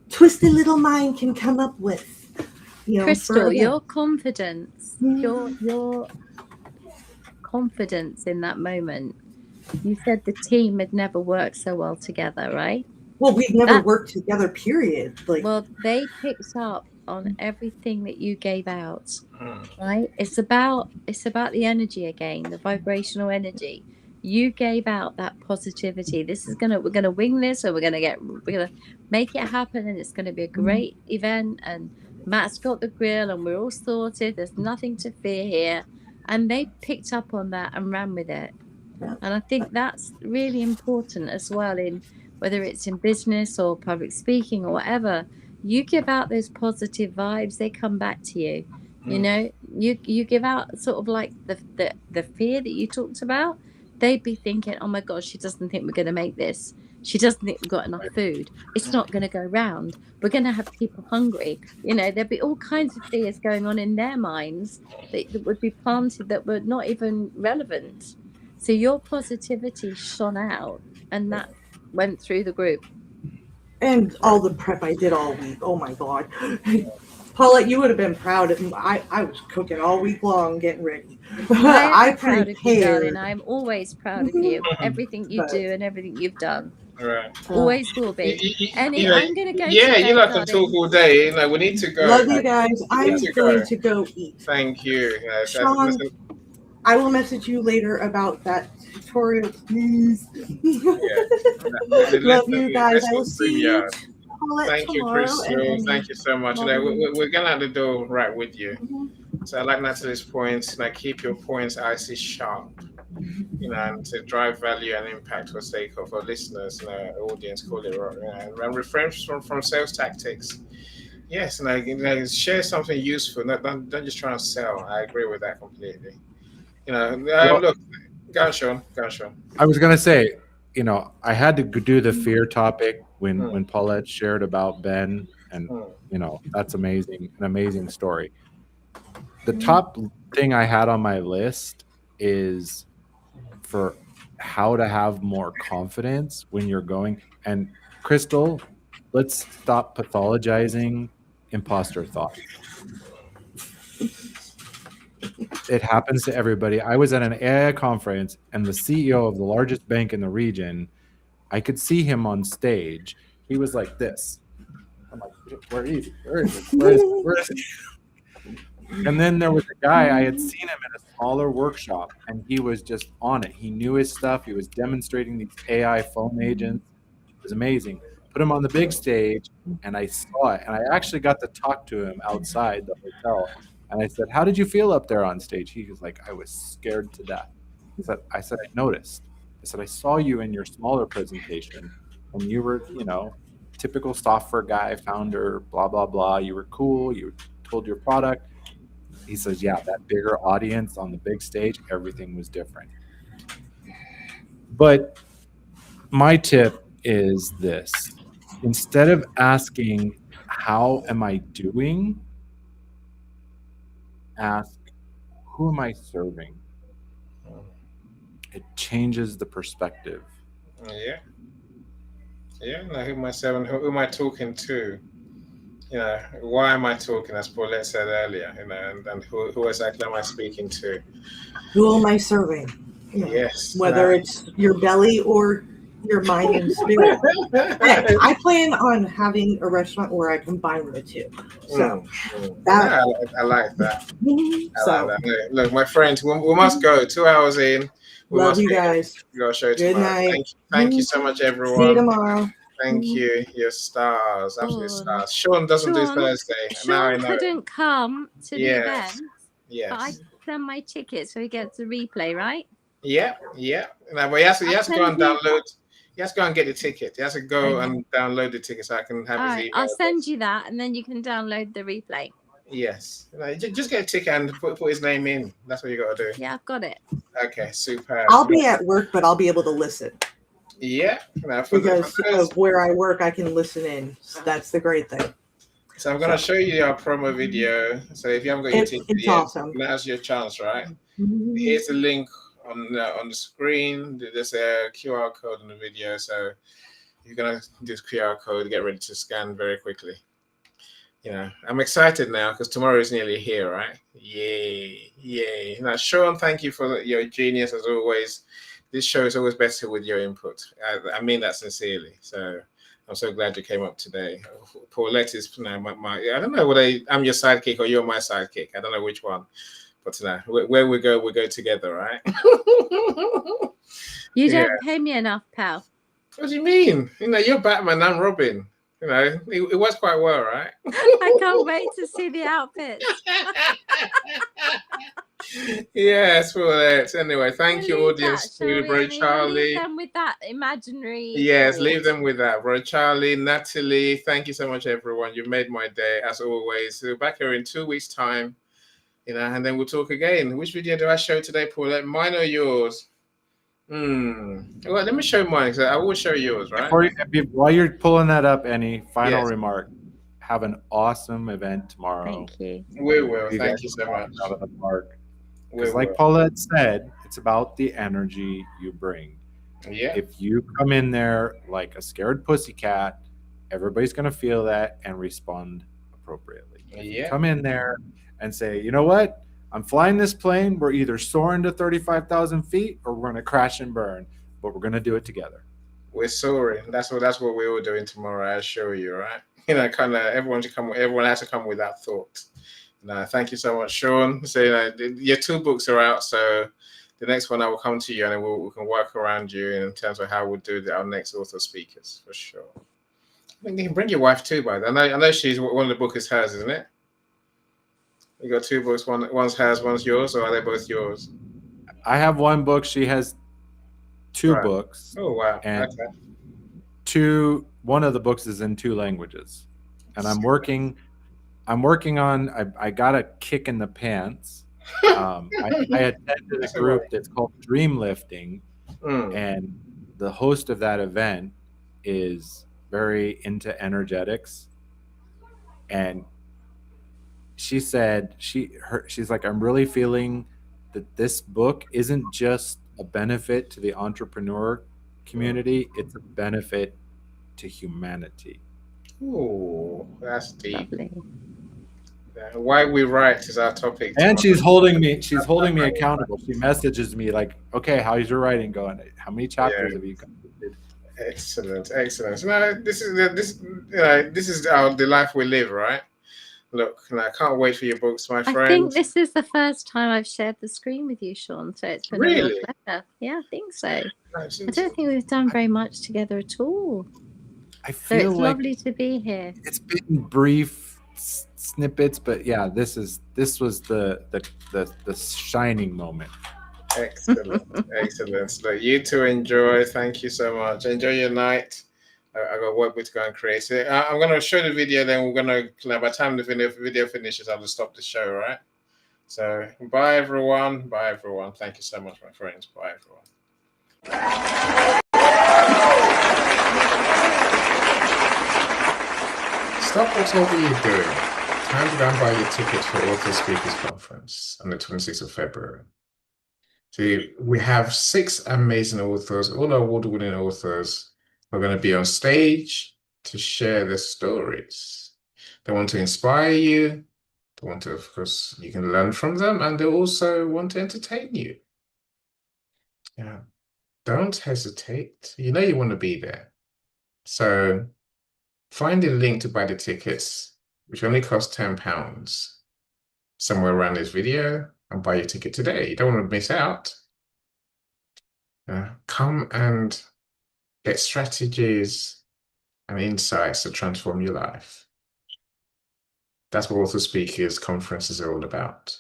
twisted little mind can come up with. You know, Crystal, your confidence, your confidence in that moment. You said the team had never worked so well together, right? Well, we've never worked together, period. Like, well, they picked up on everything that you gave out, right? It's about the energy again, the vibrational energy. You gave out that positivity. We're gonna wing this, or we're gonna make it happen, and it's gonna be a great event. And Matt's got the grill, and we're all sorted. There's nothing to fear here. And they picked up on that and ran with it. Yeah. And I think that's really important as well, in whether it's in business or public speaking or whatever. You give out those positive vibes, they come back to you. You know, you give out sort of like the fear that you talked about. They'd be thinking, oh my gosh, she doesn't think we're going to make this. She doesn't think we've got enough food. It's not going to go round. We're going to have people hungry. You know, there'd be all kinds of fears going on in their minds that would be planted that were not even relevant. So your positivity shone out, and that went through the group. And all the prep I did all week. Oh my God. Paulette, you would have been proud of me. I was cooking all week long, getting ready. I'm proud of you, prepared. darling. I'm always proud of you. Everything you do and everything you've done. Right. Always will be. I'm going to go. Yeah, to you bed, like to darling. talk all day. You know, we need to go. Love you guys. I'm to going go. to go eat. Thank you. Sean, I will message you later about that tutorial, please. Love you guys. I will see you. Thank you, Crystal. Thank you so much. We're gonna have to do right with you. So I like Natalie's points. Like, keep your points icy sharp. You know, and to drive value and impact for stakeholders, for listeners, audience, call it right, and refrain from sales tactics. Yes, and share something useful. Don't just try and sell. I agree with that completely. You know, look, go on, Sean. I was gonna say, you know, I had to do the fear topic when Paulette shared about Ben, and you know, that's amazing, an amazing story. The top thing I had on my list is for how to have more confidence when you're going. And Crystal, let's stop pathologizing imposter thought. It happens to everybody. I was at an AI conference, and the CEO of the largest bank in the region, I could see him on stage. He was like this. I'm like, where is he? Where is he? And then there was a guy, I had seen him in a smaller workshop, and he was just on it. He knew his stuff. He was demonstrating these AI phone agents. It was amazing. Put him on the big stage, and I saw it. And I actually got to talk to him outside the hotel. And I said, how did you feel up there on stage? He was like, I was scared to death. I said, I noticed. I said, I saw you in your smaller presentation, and you were, you know, typical software guy, founder, blah, blah, blah. You were cool. You told your product. He says, yeah, that bigger audience on the big stage, everything was different. But my tip is this. Instead of asking, how am I doing? Ask, who am I serving? It changes the perspective. Yeah. Now, who am I serving? Who am I talking to? You know, why am I talking? As Paulette said earlier, you know, and who exactly am I speaking to? Who am I serving? You know, yes. Whether it's your belly or your mind and spirit. Yeah, I plan on having a restaurant where I combine the two. So I like that. Look, my friends, we must go. 2 hours in. Love you guys. We got a show Good tomorrow. night. Thank you so much, everyone. See you tomorrow. Thank you. You're stars. Absolute stars. Sean doesn't do Thursday. Sean couldn't come to the event. Yes. But I sent my ticket so he gets the replay, right? Yeah. No, but he has to go and download. He has to go and get the ticket. He has to go and download the ticket so I can have his email. I'll send you that, and then you can download the replay. Yes. Just get a ticket and put his name in. That's what you got to do. Yeah, I've got it. Okay, super. I'll be at work, but I'll be able to listen. Yeah. Because of where I work, I can listen in. So that's the great thing. So I'm going to show you our promo video. So if you haven't got your ticket yet, awesome. Now's your chance, right? Here's the link on the screen. There's a QR code in the video. So you're going to do this QR code, get ready to scan very quickly. You know, I'm excited now because tomorrow is nearly here, right? Yay. Now, Sean, thank you for your genius as always. This show is always better with your input. I mean that sincerely. So I'm so glad you came up today. Paulette is now my I don't know whether I'm your sidekick or you're my sidekick. I don't know which one. But where we go together, right? You don't pay me enough, pal. What do you mean? You're Batman, I'm Robin. It works quite well, right? I can't wait to see the outfits. Yes, well, anyway, thank you, audience. Shall Bro Charlie. Leave them with that imaginary. Yes, thought. leave them with that. Bro Charlie, Natalie, thank you so much, everyone. You made my day, as always. So back here in 2 weeks' time, and then we'll talk again. Which video do I show today, Paul? Mine or yours? Well, let me show mine, because I will show yours, right? While you're pulling that up, any final remark? Have an awesome event tomorrow. Thank you. We will. Thank you so much. Out of the park. Because like Paulette said, it's about the energy you bring. Yeah. If you come in there like a scared pussycat, everybody's going to feel that and respond appropriately. If you come in there and say, you know what? I'm flying this plane. We're either soaring to 35,000 feet or we're going to crash and burn, but we're going to do it together. We're soaring. That's what we're all doing tomorrow. I'll show you, right? Kind of everyone has to come with that thought. Thank you so much, Sean. So your 2 books are out, so the next one I will come to you, and then we can work around you in terms of how we'll do our next author speakers for sure. I think you can bring your wife too, by the way. I know she's one of the books is hers, isn't it? You got 2 books. One's hers, one's yours, or are they both yours? I have 1 book. She has 2 books. Oh wow! And 1 of the books is in 2 languages, and I'm working on. I got a kick in the pants. I attended a group that's called Dream Lifting, and the host of that event is very into energetics, and she said she's like, I'm really feeling that this book isn't just a benefit to the entrepreneur community, it's a benefit to humanity. Oh, that's deep. Why we write is our topic. And she's holding me accountable. She messages me like, okay, how's your writing going? How many chapters have you completed? Excellent. No, this is the life we live, right? Look, I can't wait for your books, my friend. I think this is the first time I've shared the screen with you, Sean. So it's been a real pleasure. Yeah, I think so. I don't think we've done very much together at all. I feel it's lovely to be here. It's been brief snippets, but yeah, this was the shining moment. Excellent. Look, you two enjoy. Thank you so much. Enjoy your night. I got work with to go and create it. I'm going to show the video, then we're going to, by the time the video finishes, I'll just stop the show, right? So, bye everyone. Thank you so much, my friends. Bye everyone. Stop whatever you're doing. Time to go and buy your ticket for Author Speakers Conference on the 26th of February. See, we have 6 amazing authors, all award-winning authors. We're going to be on stage to share their stories. They want to inspire you. They want to, of course, you can learn from them, and they also want to entertain you. Yeah. Don't hesitate. You know you want to be there. So find the link to buy the tickets, which only cost £10, somewhere around this video, and buy your ticket today. You don't want to miss out. Come and get strategies and insights to transform your life. That's what Author Speakers Conference is all about.